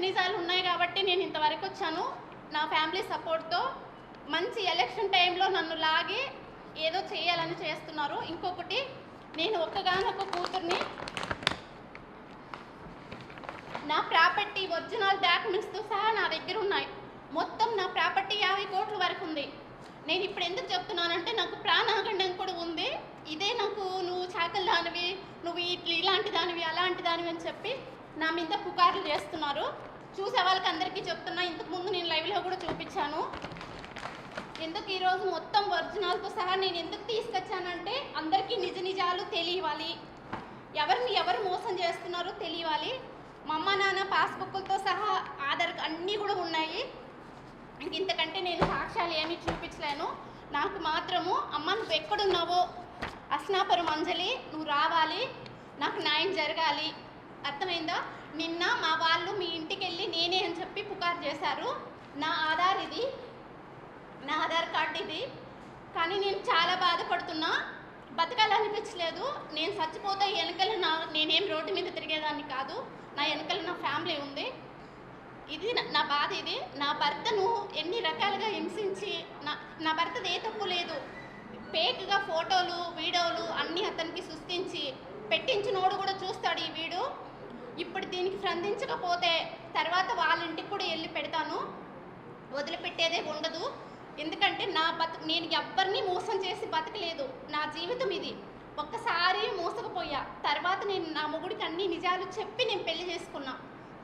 నిజాలు ఉన్నాయి కాబట్టి నేను ఇంతవరకు వచ్చాను. నా ఫ్యామిలీ సపోర్ట్తో మంచి ఎలక్షన్ టైంలో నన్ను లాగి ఏదో చేయాలని చేస్తున్నారు. ఇంకొకటి, నేను ఒక్కగానొక్క కూతుర్ని, నా ప్రాపర్టీ ఒరిజినల్ డాక్యుమెంట్స్తో సహా నా దగ్గర ఉన్నాయి. మొత్తం నా ప్రాపర్టీ 50 కోట్ల వరకు ఉంది. నేను ఇప్పుడు ఎందుకు చెప్తున్నానంటే నాకు ప్రాణాగండం కూడా ఉంది. ఇదే నాకు నువ్వు చాకలి దానివి, నువ్వు ఇలాంటి దానివి, అలాంటి దానివి అని చెప్పి నా మీద పుకార్లు చేస్తున్నారు. చూసే వాళ్ళకి అందరికీ చెప్తున్నా, ఇంతకుముందు నేను లైవ్లో కూడా చూపించాను. ఎందుకు ఈరోజు మొత్తం ఒరిజినల్తో సహా నేను ఎందుకు తీసుకొచ్చానంటే అందరికీ నిజాలు తెలియాలి, ఎవరు మోసం చేస్తున్నారో తెలియాలి. మా అమ్మ నాన్న పాస్బుక్లతో సహా ఆధార్ అన్నీ కూడా ఉన్నాయి. ఇంతకంటే నేను సాక్ష్యాలు ఏమీ చూపించలేను. నాకు మాత్రము అమ్మ నువ్వు ఎక్కడున్నావో అస్నాపురం అంజలి, నువ్వు రావాలి, నాకు న్యాయం జరగాలి. అర్థమైందా? నిన్న మా వాళ్ళు మీ ఇంటికి వెళ్ళి నేనే అని చెప్పి పుకారు చేశారు. నా ఆధార్ కార్డు ఇది. కానీ నేను చాలా బాధపడుతున్నా, బతకాలనిపించలేదు. నేను చచ్చిపోతే వెనకల నేనేం రోడ్డు మీద తిరిగేదాన్ని కాదు. నా వెనకల నా ఫ్యామిలీ ఉంది. ఇది నా బాధ. ఇది నా భర్తను ఎన్ని రకాలుగా హింసించి, నా భర్తది ఏ తప్పు లేదు. ఫేక్గా ఫోటోలు వీడియోలు అన్నీ అతనికి సృష్టించి పెట్టించినోడు కూడా చూస్తాడు ఈ వీడియో. ఇప్పుడు దీనికి స్పందించకపోతే తర్వాత వాళ్ళ ఇంటికి కూడా వెళ్ళి పెడతాను, వదిలిపెట్టేదే ఉండదు. ఎందుకంటే నేను ఎవ్వరిని మోసం చేసి బతకలేదు. నా జీవితం ఇది. ఒక్కసారి మోసకపోయా, తర్వాత నేను నా మొగుడికి అన్ని నిజాలు చెప్పి నేను పెళ్లి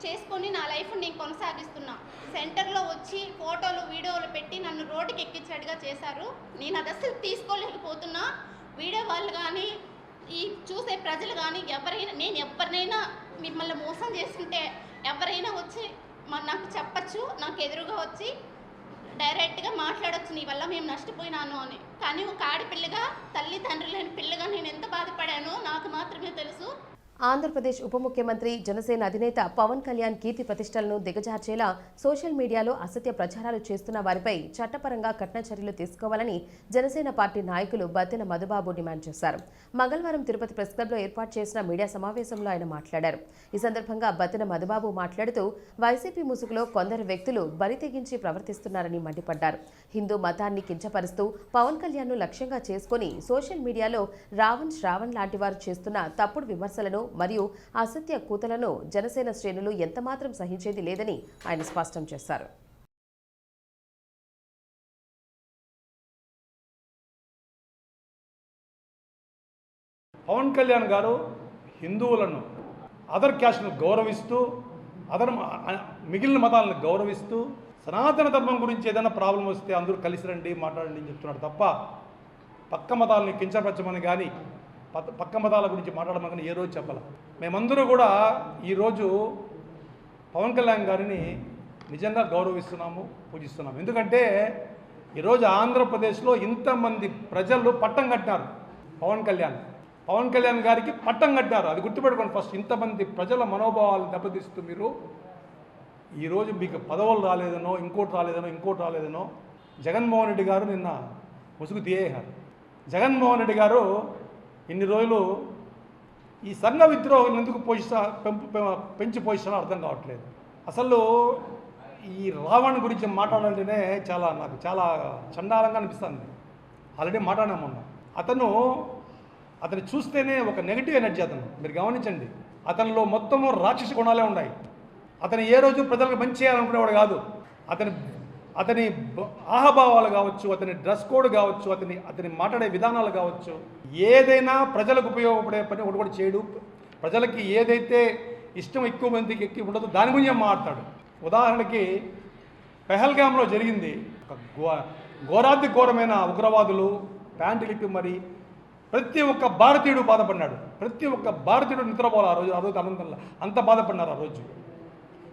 చేసుకొని నా లైఫ్ నేను కొనసాగిస్తున్నా. సెంటర్లో వచ్చి ఫోటోలు వీడియోలు పెట్టి నన్ను రోడ్డుకి ఎక్కించేట్టుగా చేశారు. నేను అది అసలు తీసుకోలేకపోతున్నా. వీడియో వాళ్ళు కానీ ఈ చూసే ప్రజలు కానీ ఎవరినైనా మిమ్మల్ని మోసం చేస్తుంటే ఎవరైనా వచ్చి నాకు చెప్పచ్చు, నాకు ఎదురుగా వచ్చి డైరెక్ట్గా మాట్లాడచ్చు, నీ వల్ల మేము నష్టపోయినాను అని. కానీ ఒక ఆడపిల్లగా, తల్లి తండ్రి లేని పిల్లగా నేను ఎంత బాధపడానో నాకు మాత్రమే తెలుసు. ఆంధ్రప్రదేశ్ ఉప ముఖ్యమంత్రి జనసేన అధినేత పవన్ కళ్యాణ్ కీర్తి ప్రతిష్టలను దిగజార్చేలా సోషల్ మీడియాలో అసత్య ప్రచారాలు చేస్తున్న వారిపై చట్టపరంగా కఠిన చర్యలు తీసుకోవాలని జనసేన పార్టీ నాయకులు బత్తెన మధుబాబు డిమాండ్ చేశారు. మంగళవారం తిరుపతి ప్రెస్ క్లబ్లో ఏర్పాటు చేసిన మీడియా సమావేశంలో ఆయన మాట్లాడారు. ఈ సందర్భంగా బత్తెన మధుబాబు మాట్లాడుతూ వైసీపీ ముసుగులో కొందరు వ్యక్తులు బరి తెగించి ప్రవర్తిస్తున్నారని మండిపడ్డారు. హిందూ మతాన్ని కించపరుస్తూ పవన్ కళ్యాణ్ను లక్ష్యంగా చేసుకుని సోషల్ మీడియాలో రావణ్ శ్రావణ్ లాంటి వారు చేస్తున్న తప్పుడు విమర్శలను మరియు అసత్య కూతలను జనసేన శ్రేణులు ఎంతమాత్రం సహించేది లేదని ఆయన స్పష్టం చేశారు. పవన్ కళ్యాణ్ గారు హిందువులను, అదర్ క్యాస్ట్ను గౌరవిస్తూ, మిగిలిన మతాలను గౌరవిస్తూ, సనాతన ధర్మం గురించి ఏదైనా ప్రాబ్లం వస్తే అందరూ కలిసి రండి, మాట్లాడండి అని చెప్తున్నాడు తప్ప పక్క మతాలని కించపరచమని కానీ పక్క మతాల గురించి మాట్లాడమని ఏ రోజు చెప్పాల. మేమందరూ కూడా ఈరోజు పవన్ కళ్యాణ్ గారిని నిజంగా గౌరవిస్తున్నాము, పూజిస్తున్నాము. ఎందుకంటే ఈరోజు ఆంధ్రప్రదేశ్లో ఇంతమంది ప్రజలు పట్టం కట్టినారు పవన్ కళ్యాణ్ గారికి పట్టం కట్టారు. అది గుర్తుపెట్టుకోండి ఫస్ట్. ఇంతమంది ప్రజల మనోభావాలను దెబ్బతీస్తూ మీరు ఈరోజు మీకు పదవులు రాలేదనో, ఇంకోటి రాలేదనో జగన్మోహన్ రెడ్డి గారు నిన్న ముసుగు తీయేశారు. జగన్మోహన్ రెడ్డి గారు ఇన్ని రోజులు ఈ సంఘ విద్రోహం ఎందుకు పెంచి పోషిస్తానో అర్థం కావట్లేదు. అసలు ఈ రావణ్ గురించి మాట్లాడాలంటేనే నాకు చాలా చండాలంగా అనిపిస్తుంది. ఆల్రెడీ మాట్లాడాము మొన్న. అతను చూస్తేనే ఒక నెగిటివ్ ఎనర్జీ. మీరు గమనించండి, అతనిలో మొత్తము రాక్షస గుణాలే ఉన్నాయి. అతను ఏ రోజు ప్రజలకు మంచి చేయాలనుకునేవాడు కాదు. అతని ఆహభావాలు కావచ్చు, అతని డ్రెస్ కోడ్ కావచ్చు, అతని మాట్లాడే విధానాలు కావచ్చు, ఏదైనా ప్రజలకు ఉపయోగపడే పని ఒకటి కూడా చేయడు. ప్రజలకి ఏదైతే ఇష్టం ఎక్కువ మందికి ఎక్కి ఉండదు దాని గురించి మాట్లాడతాడు. ఉదాహరణకి పెహల్గామ్లో జరిగింది. ఘోరాతి ఘోరమైన ఉగ్రవాదులు ప్యాంటు ఇప్పి మరి ప్రతి ఒక్క భారతీయుడు బాధపడినాడు. ప్రతి ఒక్క భారతీయుడు నిద్రపోవాలి ఆ రోజు అనంతంలో. అంత బాధపడినారు ఆ రోజు.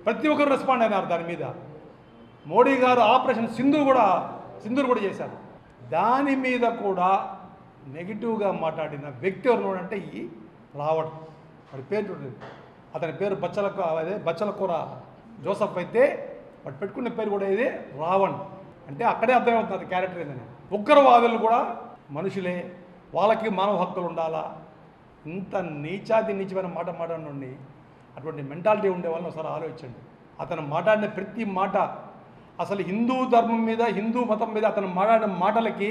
ప్రతి ఒక్కరు రెస్పాండ్ అయినారు దాని మీద. మోడీ గారు ఆపరేషన్ సింధూర్ కూడా చేశారు. దాని మీద కూడా నెగిటివ్గా మాట్లాడిన వ్యక్తి ఎవరు అంటే ఈ రావణ్. వాడి పేరు చూడండి, అతని పేరు బచ్చలకూర జోసఫ్ అయితే వాడు పెట్టుకున్న పేరు కూడా ఇది రావణ్. అంటే అక్కడే అర్థమవుతుంది క్యారెక్టర్ ఏందని. ఉగ్రవాదులు కూడా మనుషులే, వాళ్ళకి మానవ హక్కులు ఉండాలా. ఇంత నీచమైన మాట మాట్లాడండి. అటువంటి మెంటాలిటీ ఉండే వాళ్ళని ఒకసారి ఆలోచించండి. అతను మాట్లాడిన ప్రతి మాట అసలు హిందూ ధర్మం మీద, హిందూ మతం మీద అతను మాట్లాడిన మాటలకి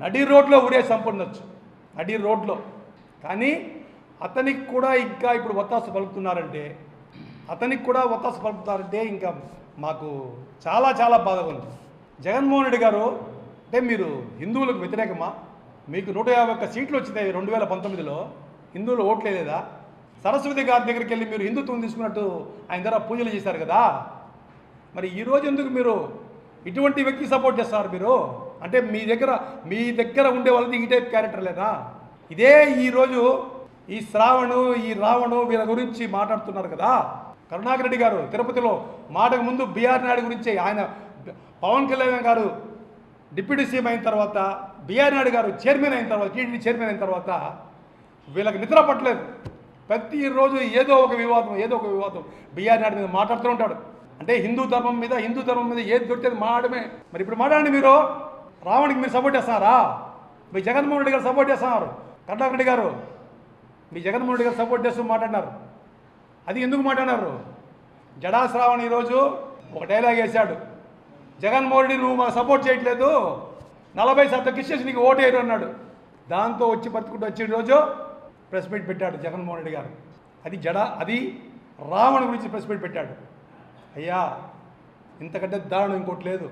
నడి రోడ్లో ఊరే సంపూర్ణచ్చు, నడి రోడ్లో. కానీ అతనికి కూడా ఇంకా ఇప్పుడు ఒత్తాసు పలుకుతున్నారంటే ఇంకా మాకు చాలా చాలా బాధగా ఉంది. జగన్మోహన్ రెడ్డి గారు అంటే మీరు హిందువులకు వ్యతిరేకమా? మీకు 151 సీట్లు వచ్చినాయి 2019లో, హిందువులు ఓట్లేదా? సరస్వతి గారి దగ్గరికి వెళ్ళి మీరు హిందుత్వం తీసుకున్నట్టు ఆయన దగ్గర పూజలు చేశారు కదా. మరి ఈరోజు ఎందుకు మీరు ఇటువంటి వ్యక్తికి సపోర్ట్ చేస్తారు? మీరు అంటే మీ దగ్గర ఉండే వాళ్ళది ఈ టైప్ క్యారెక్టర్ లేదా? ఇదే ఈరోజు ఈ శ్రావణు, ఈ రావణు వీళ్ళ గురించి మాట్లాడుతున్నారు కదా. కరుణాకర్ రెడ్డి గారు తిరుపతిలో మాటకు ముందు బీఆర్ నాయుడు గురించి, ఆయన పవన్ కళ్యాణ్ గారు డిప్యూటీ సీఎం అయిన తర్వాత, బీఆర్ నాయుడు గారు చైర్మన్ అయిన తర్వాత, టీడీపీ చైర్మన్ అయిన తర్వాత వీళ్ళకి నిద్ర పట్టలేదు. ప్రతిరోజు ఏదో ఒక వివాదం బీఆర్ నాయుడు మీద మాట్లాడుతూ ఉంటాడు. అంటే హిందూ ధర్మం మీద ఏది దొరికేది మాడమే. మరి ఇప్పుడు మాట్లాడండి, మీరు రావణ్కి మీరు సపోర్ట్ చేస్తున్నారా? మీ జగన్మోహన్ రెడ్డి గారు సపోర్ట్ చేస్తున్నారు. కరుణాకర్ రెడ్డి గారు మీ జగన్మోహన్ రెడ్డి గారు సపోర్ట్ చేస్తూ మాట్లాడినారు. అది ఎందుకు మాట్లాడినారు? జడా శ్రావణ్ ఈరోజు ఒక డైలాగ్ వేశాడు, జగన్మోహన్ రెడ్డి నువ్వు మాకు సపోర్ట్ చేయట్లేదు, 40% కిస్సేసి నీకు ఓటు వేయరు అన్నాడు. దాంతో వచ్చి ఈరోజు ప్రెస్ మీట్ పెట్టాడు జగన్మోహన్ రెడ్డి గారు. అది రావణ్ గురించి ప్రెస్ మీట్ పెట్టాడు. అయ్యా, ఇంతకంటే దారుణం ఇంకోటి లేదు.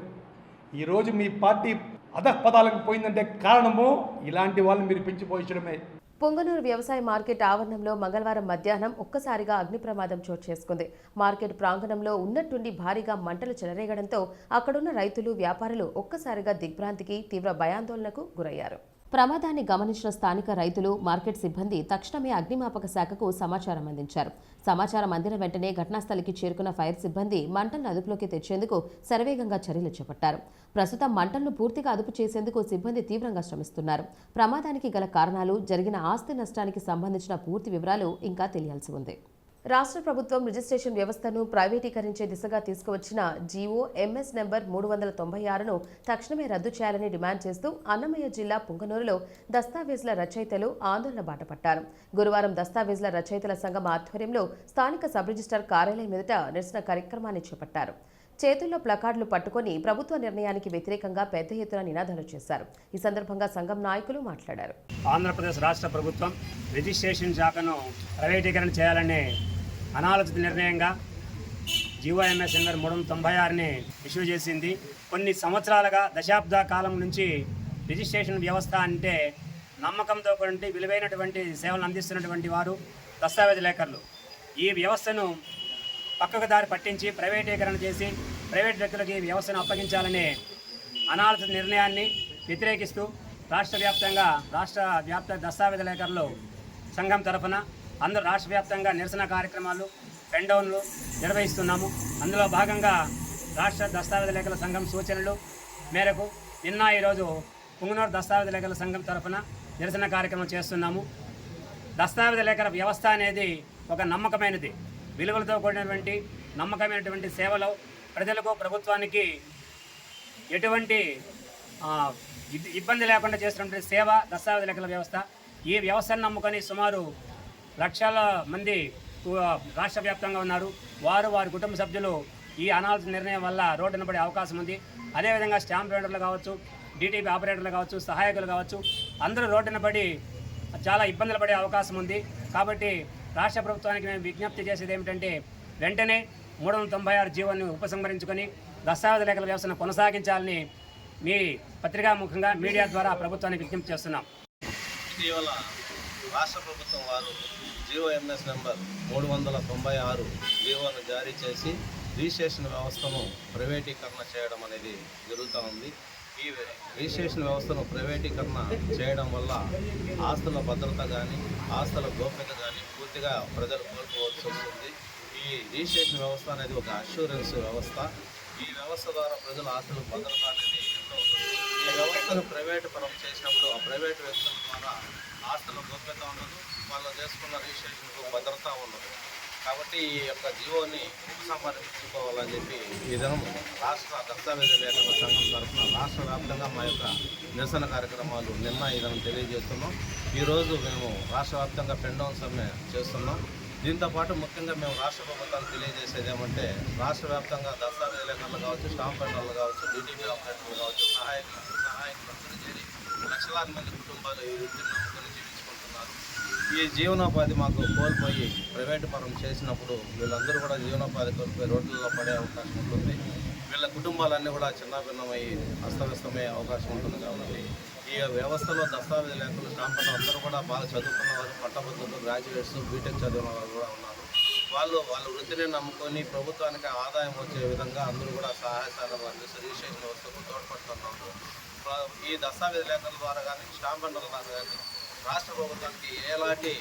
ఈరోజు మీ పార్టీ అధపదాలకు పోయిందంటే కారణము ఇలాంటి వాళ్ళని మీరు పెంచిపోయించడమే. పొంగనూరు వ్యవసాయ మార్కెట్ ఆవరణంలో మంగళవారం మధ్యాహ్నం ఒక్కసారిగా అగ్ని ప్రమాదం చోటు చేసుకుంది. మార్కెట్ ప్రాంగణంలో ఉన్నట్టుండి భారీగా మంటలు చెలరేగడంతో అక్కడున్న రైతులు, వ్యాపారులు ఒక్కసారిగా దిగ్భ్రాంతికి, తీవ్ర భయాందోళనకు గురయ్యారు. ప్రమాదాన్ని గమనించిన స్థానిక రైతులు, మార్కెట్ సిబ్బంది తక్షణమే అగ్నిమాపక శాఖకు సమాచారం అందించారు. సమాచారం అందిన వెంటనే ఘటనాస్థలికి చేరుకున్న ఫైర్ సిబ్బంది మంటలను అదుపులోకి తెచ్చేందుకు శరవేగంగా చర్యలు చేపట్టారు. ప్రస్తుతం మంటలను పూర్తిగా అదుపు చేసేందుకు సిబ్బంది తీవ్రంగా శ్రమిస్తున్నారు. ప్రమాదానికి గల కారణాలు, జరిగిన ఆస్తి నష్టానికి సంబంధించిన పూర్తి వివరాలు ఇంకా తెలియాల్సి ఉంది. రాష్ట్ర ప్రభుత్వం రిజిస్ట్రేషన్ వ్యవస్థను ప్రైవేటీకరించే దిశగా తీసుకువచ్చిన జీవో ఎంఎస్ నెంబర్ 396ను తక్షణమే రద్దు చేయాలని డిమాండ్ చేస్తూ అన్నమయ్య జిల్లా పుంగనూరులో దస్తావేజుల రచయితలు ఆందోళన బాటపట్టారు. గురువారం దస్తావేజుల రచయితల సంఘం ఆధ్వర్యంలో స్థానిక సబ్ రిజిస్ట్రార్ కార్యాలయం ఎదుట నిరసన కార్యక్రమాన్ని చేపట్టారు. చేతుల్లో ప్లకార్డులు పట్టుకుని ప్రభుత్వ నిర్ణయానికి వ్యతిరేకంగా పెద్ద ఎత్తున నినాదాలు చేశారు. ఈ సందర్భంగా సంఘం నాయకులు మాట్లాడారు. ఆంధ్రప్రదేశ్ రాష్ట్ర ప్రభుత్వం రిజిస్ట్రేషన్ శాఖను ప్రైవేటీకరణ చేయాలనే అనాలోచిత నిర్ణయంగా జీవోఎంఎస్ నెంబర్ 396ని ఇష్యూ చేసింది. కొన్ని సంవత్సరాలుగా, దశాబ్ద కాలం నుంచి రిజిస్ట్రేషన్ వ్యవస్థ అంటే నమ్మకంతో కూడి విలువైనటువంటి సేవలు అందిస్తున్నటువంటి వారు దస్తావేజ్ లేఖర్లు. ఈ వ్యవస్థను పక్కకు దారి పట్టించి ప్రైవేటీకరణ చేసి ప్రైవేట్ వ్యక్తులకి ఈ వ్యవస్థను అప్పగించాలనే అనాలోచిత నిర్ణయాన్ని వ్యతిరేకిస్తూ రాష్ట్ర వ్యాప్త దస్తావేజ్ లేఖర్లు సంఘం తరఫున అందరూ రాష్ట్ర వ్యాప్తంగా నిరసన కార్యక్రమాలు, పెన్ డౌన్లు నిర్వహిస్తున్నాము. అందులో భాగంగా రాష్ట్ర దస్తావేజ్ లేఖల సంఘం సూచనలు మేరకు ఈరోజు పుంగనూరు దస్తావేజ్ లేఖల సంఘం తరఫున నిరసన కార్యక్రమం చేస్తున్నాము. దస్తావేజ్ లేఖల వ్యవస్థ అనేది ఒక నమ్మకమైనది, విలువలతో కూడినటువంటి నమ్మకమైనటువంటి సేవలు ప్రజలకు, ప్రభుత్వానికి ఎటువంటి ఇబ్బంది లేకుండా చేస్తున్నటువంటి సేవ దస్తావేజ్ లేఖల వ్యవస్థ. ఈ వ్యవస్థను నమ్ముకొని సుమారు లక్షల మంది రాష్ట్ర వ్యాప్తంగా ఉన్నారు. వారి కుటుంబ సభ్యులు ఈ అనాలోచిత నిర్ణయం వల్ల రోడ్డున పడే అవకాశం ఉంది. అదేవిధంగా స్టాంప్ వెండర్లు కావచ్చు, డిటిపి ఆపరేటర్లు కావచ్చు, సహాయకులు కావచ్చు, అందరూ రోడ్డున పడి చాలా ఇబ్బందులు పడే అవకాశం ఉంది. కాబట్టి రాష్ట్ర ప్రభుత్వానికి మేము విజ్ఞప్తి చేసేది ఏమిటంటే వెంటనే 396 జీవోని ఉపసంహరించుకొని దస్తావేజ్ లేఖల వ్యవస్థను కొనసాగించాలని మీ పత్రికాముఖంగా మీడియా ద్వారా ప్రభుత్వానికి విజ్ఞప్తి చేస్తున్నాం. ఇటీవల రాష్ట్ర ప్రభుత్వం వారు జీవోఎంఎస్ నెంబర్ 396 జీవోను జారీ చేసి రిజిస్ట్రేషన్ వ్యవస్థను ప్రైవేటీకరణ చేయడం అనేది జరుగుతూ ఉంది. ఈ రిజిస్ట్రేషన్ వ్యవస్థను ప్రైవేటీకరణ చేయడం వల్ల ఆస్తుల భద్రత కానీ, ఆస్తుల గోప్యత కానీ పూర్తిగా ప్రజలు కోల్పోవాల్సి వస్తుంది. ఈ రిజిస్ట్రేషన్ వ్యవస్థ అనేది ఒక అష్యూరెన్స్ వ్యవస్థ. ఈ వ్యవస్థ ద్వారా ప్రజల ఆస్తుల భద్రత అనేది ఎంతో ఉంటుంది. ఈ వ్యవస్థ వ్యవస్థను ప్రైవేటు పరం చేసినప్పుడు ఆ ప్రైవేటు వ్యవస్థల ద్వారా ఆస్తుల గోప్యత ఉండదు, వాళ్ళు చేసుకున్న రిజిస్ట్రేషన్కు భద్రత ఉండదు. కాబట్టి ఈ యొక్క జీవోని ఉపసంహరించుకోవాలని చెప్పి ఈ దినం రాష్ట్ర దస్తావేజు లేఖల సంఘం తరఫున రాష్ట్ర వ్యాప్తంగా మా యొక్క నిరసన కార్యక్రమాలు నిన్న ఈ దినం తెలియజేస్తున్నాం. ఈరోజు మేము రాష్ట్ర వ్యాప్తంగా పెన్ డౌన్ సమ్మె చేస్తున్నాం. దీంతోపాటు ముఖ్యంగా మేము రాష్ట్ర ప్రభుత్వానికి తెలియజేసేది ఏమంటే రాష్ట్ర వ్యాప్తంగా దస్తావేజు లేఖలు కావచ్చు, స్టాంప్ పెన్నులు కావచ్చు, డిటిపి ఆపరేటర్లు కావచ్చు, సహాయకులందరూ చేరి లక్షలాది మంది కుటుంబాలు ఈ వృత్తిని నమ్ముకొని జీవించుకుంటున్నారు. ఈ జీవనోపాధి మాకు కోల్పోయి ప్రైవేటు పరం చేసినప్పుడు వీళ్ళందరూ కూడా జీవనోపాధి కోల్పోయి రోడ్లలో పడే అవకాశం ఉంటుంది. వీళ్ళ కుటుంబాలన్నీ కూడా చిన్నాభిన్నమై అస్తవ్యస్తమయ్యే అవకాశం ఉంటుంది. కాబట్టి ఈ వ్యవస్థలో దస్తావేజు లేఖలు స్టాంప్ పెన్నులు అందరూ కూడా బాగా చదువుకున్న వారు, పట్టభద్రులు, గ్రాడ్యుయేట్స్, బీటెక్ చదివిన వారు కూడా ఉన్నారు. వాళ్ళ వృత్తిని నమ్ముకొని ప్రభుత్వానికి ఆదాయం వచ్చే విధంగా అందరూ కూడా సహాయ సహకారాలు అందిస్తూ రిజిస్ట్రేషన్ వ్యవస్థకు తోడ్పడుతున్నారు. ఈ దస్తావేజు లేఖల ద్వారా కానీ స్టాంప్ పెన్నుల ద్వారా కానీ రాష్ట్ర ప్రభుత్వానికి ఎలాంటి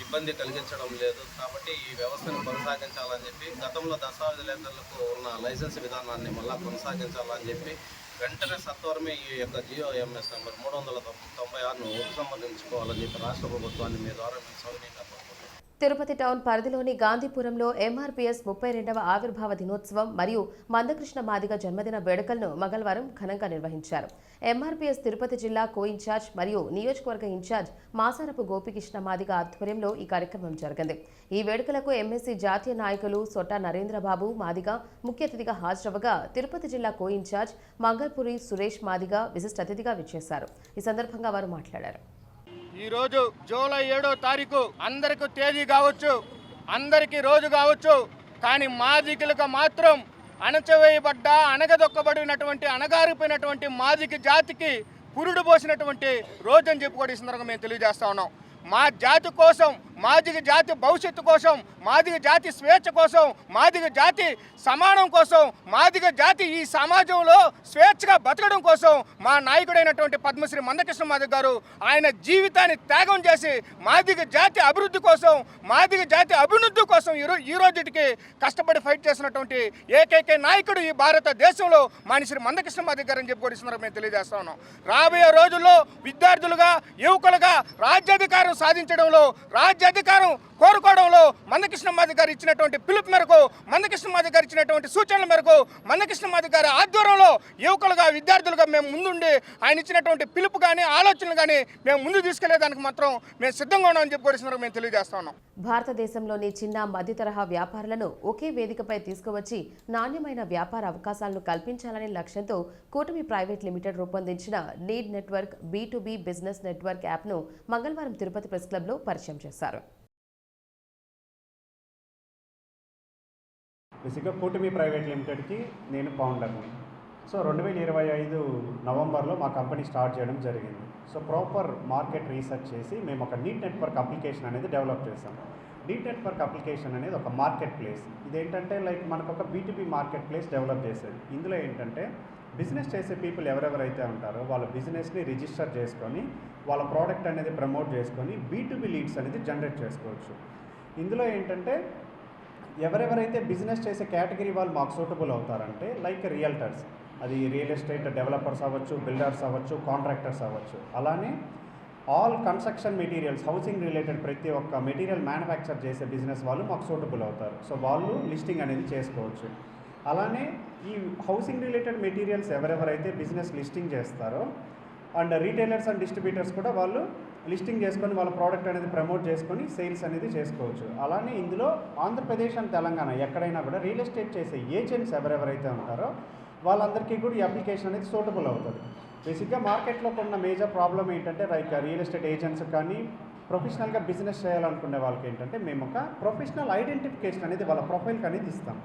ఇబ్బంది కలిగించడం లేదు. కాబట్టి ఈ వ్యవస్థను కొనసాగించాలని చెప్పి గతంలో దస్తావేజు లేఖలకు ఉన్న లైసెన్స్ విధానాన్ని మళ్ళా కొనసాగించాలని చెప్పి వెంటనే సత్వరమే ఈ యొక్క జియోఎంఎస్ నెంబర్ 396ను ఉపసంహరించుకోవాలని చెప్పి రాష్ట్ర ప్రభుత్వాన్ని మీ ద్వారా మేము సౌకర్యంగా కోరుకుంటున్నాం. తిరుపతి టౌన్ పరిధిలోని గాంధీపురంలో ఎంఆర్పీఎస్ 32వ ఆవిర్భావ దినోత్సవం మరియు మందకృష్ణ మాదిగ జన్మదిన వేడుకలను మంగళవారం ఘనంగా నిర్వహించారు. ఎంఆర్పీఎస్ తిరుపతి జిల్లా కో ఇన్ఛార్జ్ మరియు నియోజకవర్గ ఇన్ఛార్జ్ మాసారపు గోపికృష్ణ మాదిగ ఆధ్వర్యంలో ఈ కార్యక్రమం జరిగింది. ఈ వేడుకలకు ఎంఎస్సీ జాతీయ నాయకులు సొట్ట నరేంద్రబాబు మాదిగ ముఖ్య అతిథిగా హాజరవగా తిరుపతి జిల్లా కో ఇన్ఛార్జ్ మంగళపురి సురేష్ మాదిగ విశిష్ట అతిథిగా విచ్చేశారు. ఈ సందర్భంగా వారు మాట్లాడారు. ఈరోజు జూలై 7వ తారీఖు అందరికి తేదీ కావచ్చు, అందరికీ రోజు కావచ్చు, కానీ మాదిగలకు మాత్రం అణచవేయబడ్డ, అణగదొక్కబడినటువంటి, అణగారిపోయినటువంటి మాదిగ జాతికి పురుడు పోసినటువంటి రోజు అని చెప్పి కూడా ఈ సందర్భంగా మేము తెలియజేస్తా ఉన్నాం. మా జాతి కోసం, మాదిగ జాతి భవిష్యత్తు కోసం, మాదిగ జాతి స్వేచ్ఛ కోసం, మాదిగ జాతి సమానం కోసం, మాదిగ జాతి ఈ సమాజంలో స్వేచ్ఛగా బతకడం కోసం మా నాయకుడైనటువంటి పద్మశ్రీ మందకృష్ణ మాదిగ గారు ఆయన జీవితాన్ని త్యాగం చేసి మాదిగ జాతి అభివృద్ధి కోసం, మాదిగ జాతి అభివృద్ధి కోసం ఈ రోజుకి కష్టపడి ఫైట్ చేసినటువంటి ఏకైక నాయకుడు ఈ భారతదేశంలో శ్రీ మందకృష్ణ మాదిగ గారు అని చెప్పి కూడా మేము తెలియజేస్తా ఉన్నాం. రాబోయే రోజుల్లో విద్యార్థులుగా, యువకులుగా రాజ్యాధికారం సాధించడంలో, రాజ్యాధికారం కోరుకోవడంలో మందకృష్ణ మాదిగ గారు ఇచ్చినటువంటి పిలుపు మేరకు, మందకృష్ణ మాదిగ గారు ఇచ్చినటువంటి సూచనల మేరకు, మందకృష్ణ మాదిగ గారి ఆధ్వర్యంలో యువకులుగా, విద్యార్థులుగా మేము ముందుండి ఆయన ఇచ్చినటువంటి పిలుపు కానీ, ఆలోచనలు కానీ మేము ముందు తీసుకెళ్లేదానికి మాత్రం మేము సిద్ధంగా ఉన్నామని చెప్పి మేము తెలియజేస్తా ఉన్నాం. భారతదేశంలోని చిన్న మధ్య తరహా వ్యాపారులను ఒకే వేదికపై తీసుకువచ్చి నాణ్యమైన వ్యాపార అవకాశాలను కల్పించాలనే లక్ష్యంతో కూటమి ప్రైవేట్ లిమిటెడ్ రూపొందించిన need network B2B business network యాప్ను మంగళవారం తిరుపతి ప్రెస్ క్లబ్లో పరిచయం చేశారు. బేసిక్గా కూటమి ప్రైవేట్ లిమిటెడ్కి నేను ఫౌండర్ని. సో 2025 నవంబర్లో మా కంపెనీ స్టార్ట్ చేయడం జరిగింది. సో ప్రాపర్ మార్కెట్ రీసెర్చ్ చేసి మేము ఒక నీట్ నెట్వర్క్ అప్లికేషన్ అనేది డెవలప్ చేసాం. నీట్ నెట్వర్క్ అప్లికేషన్ అనేది ఒక మార్కెట్ ప్లేస్. ఇదేంటంటే లైక్ మనకు ఒక B2B మార్కెట్ ప్లేస్ డెవలప్ చేసేది. ఇందులో ఏంటంటే బిజినెస్ చేసే పీపుల్ ఎవరెవరైతే ఉంటారో వాళ్ళ బిజినెస్ని రిజిస్టర్ చేసుకొని వాళ్ళ ప్రోడక్ట్ అనేది ప్రమోట్ చేసుకొని B2B లీడ్స్ అనేది జనరేట్ చేసుకోవచ్చు. ఇందులో ఏంటంటే ఎవరెవరైతే బిజినెస్ చేసే కేటగిరీ వాళ్ళు మాకు సూటబుల్ అవుతారంటే లైక్ రియల్టర్స్, అది రియల్ ఎస్టేట్ డెవలపర్స్ అవ్వచ్చు, బిల్డర్స్ అవ్వచ్చు, కాంట్రాక్టర్స్ అవ్వచ్చు. అలానే all construction materials, housing related ప్రతి ఒక్క మెటీరియల్ మ్యానుఫ్యాక్చర్ చేసే బిజినెస్ వాళ్ళు మాకు సూటబుల్ అవుతారు. సో వాళ్ళు లిస్టింగ్ అనేది చేసుకోవచ్చు. అలానే ఈ హౌసింగ్ రిలేటెడ్ మెటీరియల్స్ ఎవరెవరైతే బిజినెస్ లిస్టింగ్ చేస్తారో అండ్ రీటైలర్స్ అండ్ డిస్ట్రిబ్యూటర్స్ కూడా వాళ్ళు లిస్టింగ్ చేసుకొని వాళ్ళ ప్రోడక్ట్ అనేది ప్రమోట్ చేసుకొని సేల్స్ అనేది చేసుకోవచ్చు. అలానే ఇందులో ఆంధ్రప్రదేశ్ అండ్ తెలంగాణ ఎక్కడైనా కూడా రియల్ ఎస్టేట్ చేసే ఏజెంట్స్ ఎవరెవరైతే ఉంటారో వాళ్ళందరికీ కూడా ఈ అప్లికేషన్ అనేది సూటబుల్ అవుతుంది. బేసిక్గా మార్కెట్లో ఉన్న మేజర్ ప్రాబ్లం ఏంటంటే లైక్ రియల్ ఎస్టేట్ ఏజెంట్స్ కానీ ప్రొఫెషనల్గా బిజినెస్ చేయాలనుకునే వాళ్ళకి ఏంటంటే మేము ఒక ప్రొఫెషనల్ ఐడెంటిఫికేషన్ అనేది వాళ్ళ ప్రొఫైల్కి అనేది ఇస్తాం.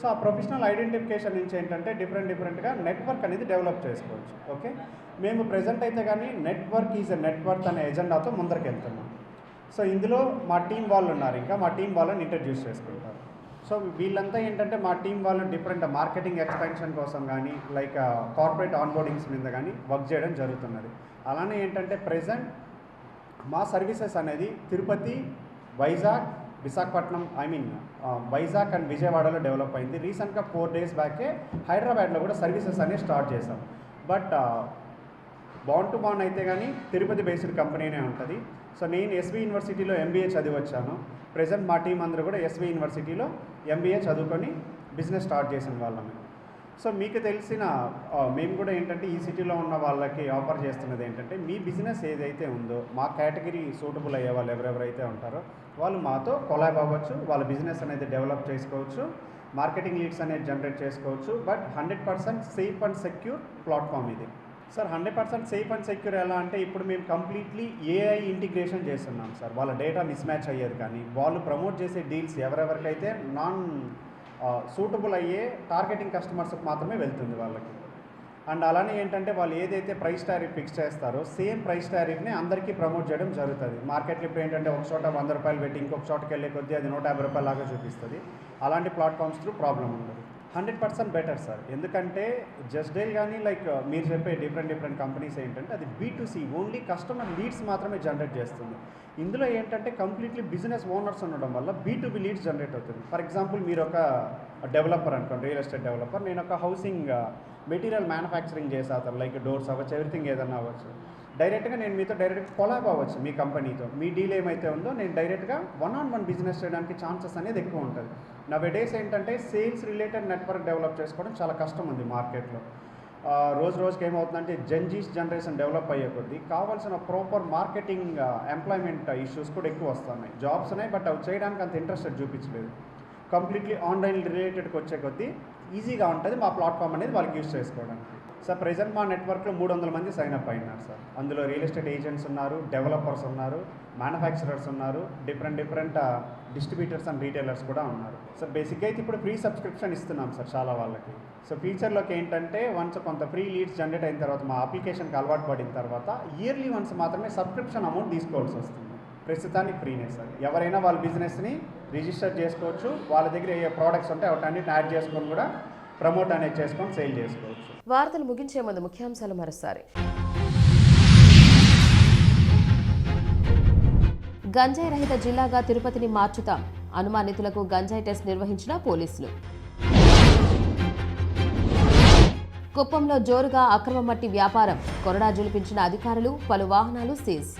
సో ఆ ప్రొఫెషనల్ ఐడెంటిఫికేషన్ నుంచి ఏంటంటే డిఫరెంట్గా నెట్వర్క్ అనేది డెవలప్ చేసుకోవచ్చు. ఓకే, మేము ప్రెజెంట్ అయితే కానీ నెట్వర్క్ ఈజ్ ఎ నెట్వర్క్ అనే ఎజెండాతో ముందరికి వెళ్తున్నాం. సో ఇందులో మా టీం వాళ్ళు ఉన్నారు, ఇంకా మా టీం వాళ్ళని ఇంట్రడ్యూస్ చేసుకుంటారు. సో వీళ్ళంతా ఏంటంటే మా టీం వాళ్ళు డిఫరెంట్ మార్కెటింగ్ ఎక్స్పాన్షన్ కోసం కానీ లైక్ కార్పొరేట్ ఆన్బోర్డింగ్స్ మీద కానీ వర్క్ చేయడం జరుగుతున్నది. అలానే ఏంటంటే ప్రెజెంట్ మా సర్వీసెస్ అనేది తిరుపతి, వైజాగ్, విశాఖపట్నం, వైజాగ్ అండ్ విజయవాడలో డెవలప్ అయింది. రీసెంట్గా 4 days బ్యాకే హైదరాబాద్లో కూడా సర్వీసెస్ అనేవి స్టార్ట్ చేసాం. బట్ బాండ్ టు బాండ్ అయితే కానీ తిరుపతి బేస్డ్ కంపెనీనే ఉంటుంది. సో నేను ఎస్వి యూనివర్సిటీలో ఎంబీఏ చదివి వచ్చాను. ప్రజెంట్ మా టీం అందరూ కూడా ఎస్వి యూనివర్సిటీలో ఎంబీఏ చదువుకొని బిజినెస్ స్టార్ట్ చేసిన వాళ్ళమే. సో మీకు తెలిసిన మేము కూడా ఏంటంటే ఈ సిటీలో ఉన్న వాళ్ళకి ఆఫర్ చేస్తున్నది ఏంటంటే మీ బిజినెస్ ఏదైతే ఉందో మా కేటగిరీ సూటబుల్ అయ్యే వాళ్ళు ఎవరెవరైతే ఉంటారో వాళ్ళు మాతో కొలాబ్ అవ్వచ్చు, వాళ్ళ బిజినెస్ అనేది డెవలప్ చేసుకోవచ్చు, మార్కెటింగ్ లీడ్స్ అనేది జనరేట్ చేసుకోవచ్చు. But 100% safe and secure platform ఇది. సార్ 100% సేఫ్ అండ్ సెక్యూర్ ఎలా అంటే ఇప్పుడు మేము కంప్లీట్లీ ఏఐ ఇంటిగ్రేషన్ చేస్తున్నాం సార్. వాళ్ళ డేటా మిస్ మ్యాచ్ అయ్యేది కానీ వాళ్ళు ప్రమోట్ చేసే డీల్స్ ఎవరెవరికైతే నాన్ సూటబుల్ అయ్యే టార్గెటింగ్ కస్టమర్స్కి మాత్రమే వెళ్తుంది వాళ్ళకి. అండ్ అలానే ఏంటంటే వాళ్ళు ఏదైతే ప్రైస్ టారిఫ్ ఫిక్స్ చేస్తారో సేమ్ ప్రైస్ టారిఫ్ని అందరికీ ప్రమోట్ చేయడం జరుగుతుంది. మార్కెట్లో ఇప్పుడు ఏంటంటే ఒక చోట 100 రూపాయలు పెట్టి ఇంకొక చోటకి వెళ్ళే కొద్దీ అది 150 రూపాయలు లాగా చూపిస్తుంది. అలాంటి ప్లాట్ఫామ్స్ త్రూ ప్రాబ్లం ఉండదు. 100% బెటర్ సార్. ఎందుకంటే జస్ట్ డైల్ కానీ లైక్ మీరు చెప్పే డిఫరెంట్ కంపెనీస్ ఏంటంటే అది B2C ఓన్లీ కస్టమర్ లీడ్స్ మాత్రమే జనరేట్ చేస్తుంది. ఇందులో ఏంటంటే కంప్లీట్లీ బిజినెస్ ఓనర్స్ ఉండడం వల్ల B2B లీడ్స్ జనరేట్ అవుతుంది. ఫర్ ఎగ్జాంపుల్ మీరు ఒక డెవలపర్ అనుకోండి, రియల్ ఎస్టేట్ డెవలపర్, నేను ఒక హౌసింగ్ మెటీరియల్ మ్యానుఫ్యాక్చరింగ్ చేసేస్తాను, లైక్ డోర్స్ అవ్వచ్చు, ఎవ్రీథింగ్ ఏదన్నా అవ్వచ్చు. డైరెక్ట్గా నేను మీతో డైరెక్ట్గా కొలాబ్ అవ్వచ్చు. మీ కంపెనీతో మీ డీల్ ఏమైతే ఉందో నేను డైరెక్ట్గా 1-on-1 బిజినెస్ చేయడానికి ఛాన్సెస్ అనేది ఎక్కువ ఉంటుంది. నవేడేస్ ఏంటంటే సేల్స్ రిలేటెడ్ నెట్వర్క్ డెవలప్ చేసుకోవడం చాలా కష్టం ఉంది మార్కెట్లో. రోజుకి ఏమవుతుందంటే జెన్జీస్ జనరేషన్ డెవలప్ అయ్యే కొద్దీ కావాల్సిన ప్రాపర్ మార్కెటింగ్ ఎంప్లాయ్మెంట్ ఇష్యూస్ కూడా ఎక్కువ వస్తున్నాయి. జాబ్స్ ఉన్నాయి బట్ అవి చేయడానికి అంత ఇంట్రెస్టెడ్ చూపించలేదు. కంప్లీట్లీ ఆన్లైన్ రిలేటెడ్కి వచ్చే కొద్దీ ఈజీగా ఉంటుంది మా ప్లాట్ఫామ్ అనేది వాళ్ళకి యూజ్ చేసుకోవడానికి. సార్ ప్రెజెంట్ మా నెట్వర్క్లో 300 మంది సైన్ అప్ అయినారు సార్. అందులో రియల్ ఎస్టేట్ ఏజెంట్స్ ఉన్నారు, డెవలపర్స్ ఉన్నారు, మ్యానుఫ్యాక్చరర్స్ ఉన్నారు, డిఫరెంట్ డిస్ట్రిబ్యూటర్స్ అండ్ రీటైలర్స్ కూడా ఉన్నారు. సార్ బేసిక్గా అయితే ఇప్పుడు ఫ్రీ సబ్స్క్రిప్షన్ ఇస్తున్నాం సార్ చాలా వాళ్ళకి. సో ఫ్యూచర్లోకి ఏంటంటే వన్స్ కొంత ఫ్రీ లీడ్స్ జనరేట్ అయిన తర్వాత మా అప్లికేషన్కి అలవాటు పడిన తర్వాత ఇయర్లీ వన్స్ మాత్రమే సబ్స్క్రిప్షన్ అమౌంట్ తీసుకోవాల్సి వస్తుంది. ప్రస్తుతానికి ఫ్రీనే సార్. ఎవరైనా వాళ్ళ బిజినెస్ని రిజిస్టర్ చేసుకోవచ్చు. వాళ్ళ దగ్గర ఏ ప్రోడక్ట్స్ ఉంటే వాటన్నిటిని యాడ్ చేసుకొని కూడా ప్రమోట్ అనేది చేసుకొని సేల్ చేసుకోవచ్చు. వార్తలు ముగించే ముందు ముఖ్యాంశాలు మరోసారి. గంజాయి రహిత జిల్లాగా తిరుపతిని మార్చుతాం. అనుమానితులకు గంజాయి టెస్ట్ నిర్వహించిన పోలీసులు. కుప్పంలో జోరుగా అక్రమ మట్టి వ్యాపారం. కొరడా జులిపించిన అధికారులు, పలు వాహనాలు సీజ్.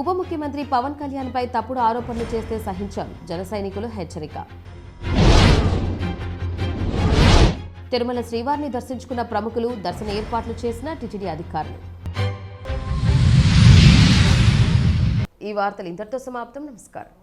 ఉప ముఖ్యమంత్రి పవన్ కళ్యాణ్పై తప్పుడు ఆరోపణలు చేస్తే సహించాం. జన సైనికులు హెచ్చరిక. తిరుమల శ్రీవారిని దర్శించుకున్న ప్రముఖులు, దర్శన ఏర్పాట్లు చేసిన టీటీడీ అధికారులు. ఈ వార్తలు ఇంతటితో సమాప్తం. నమస్కారం.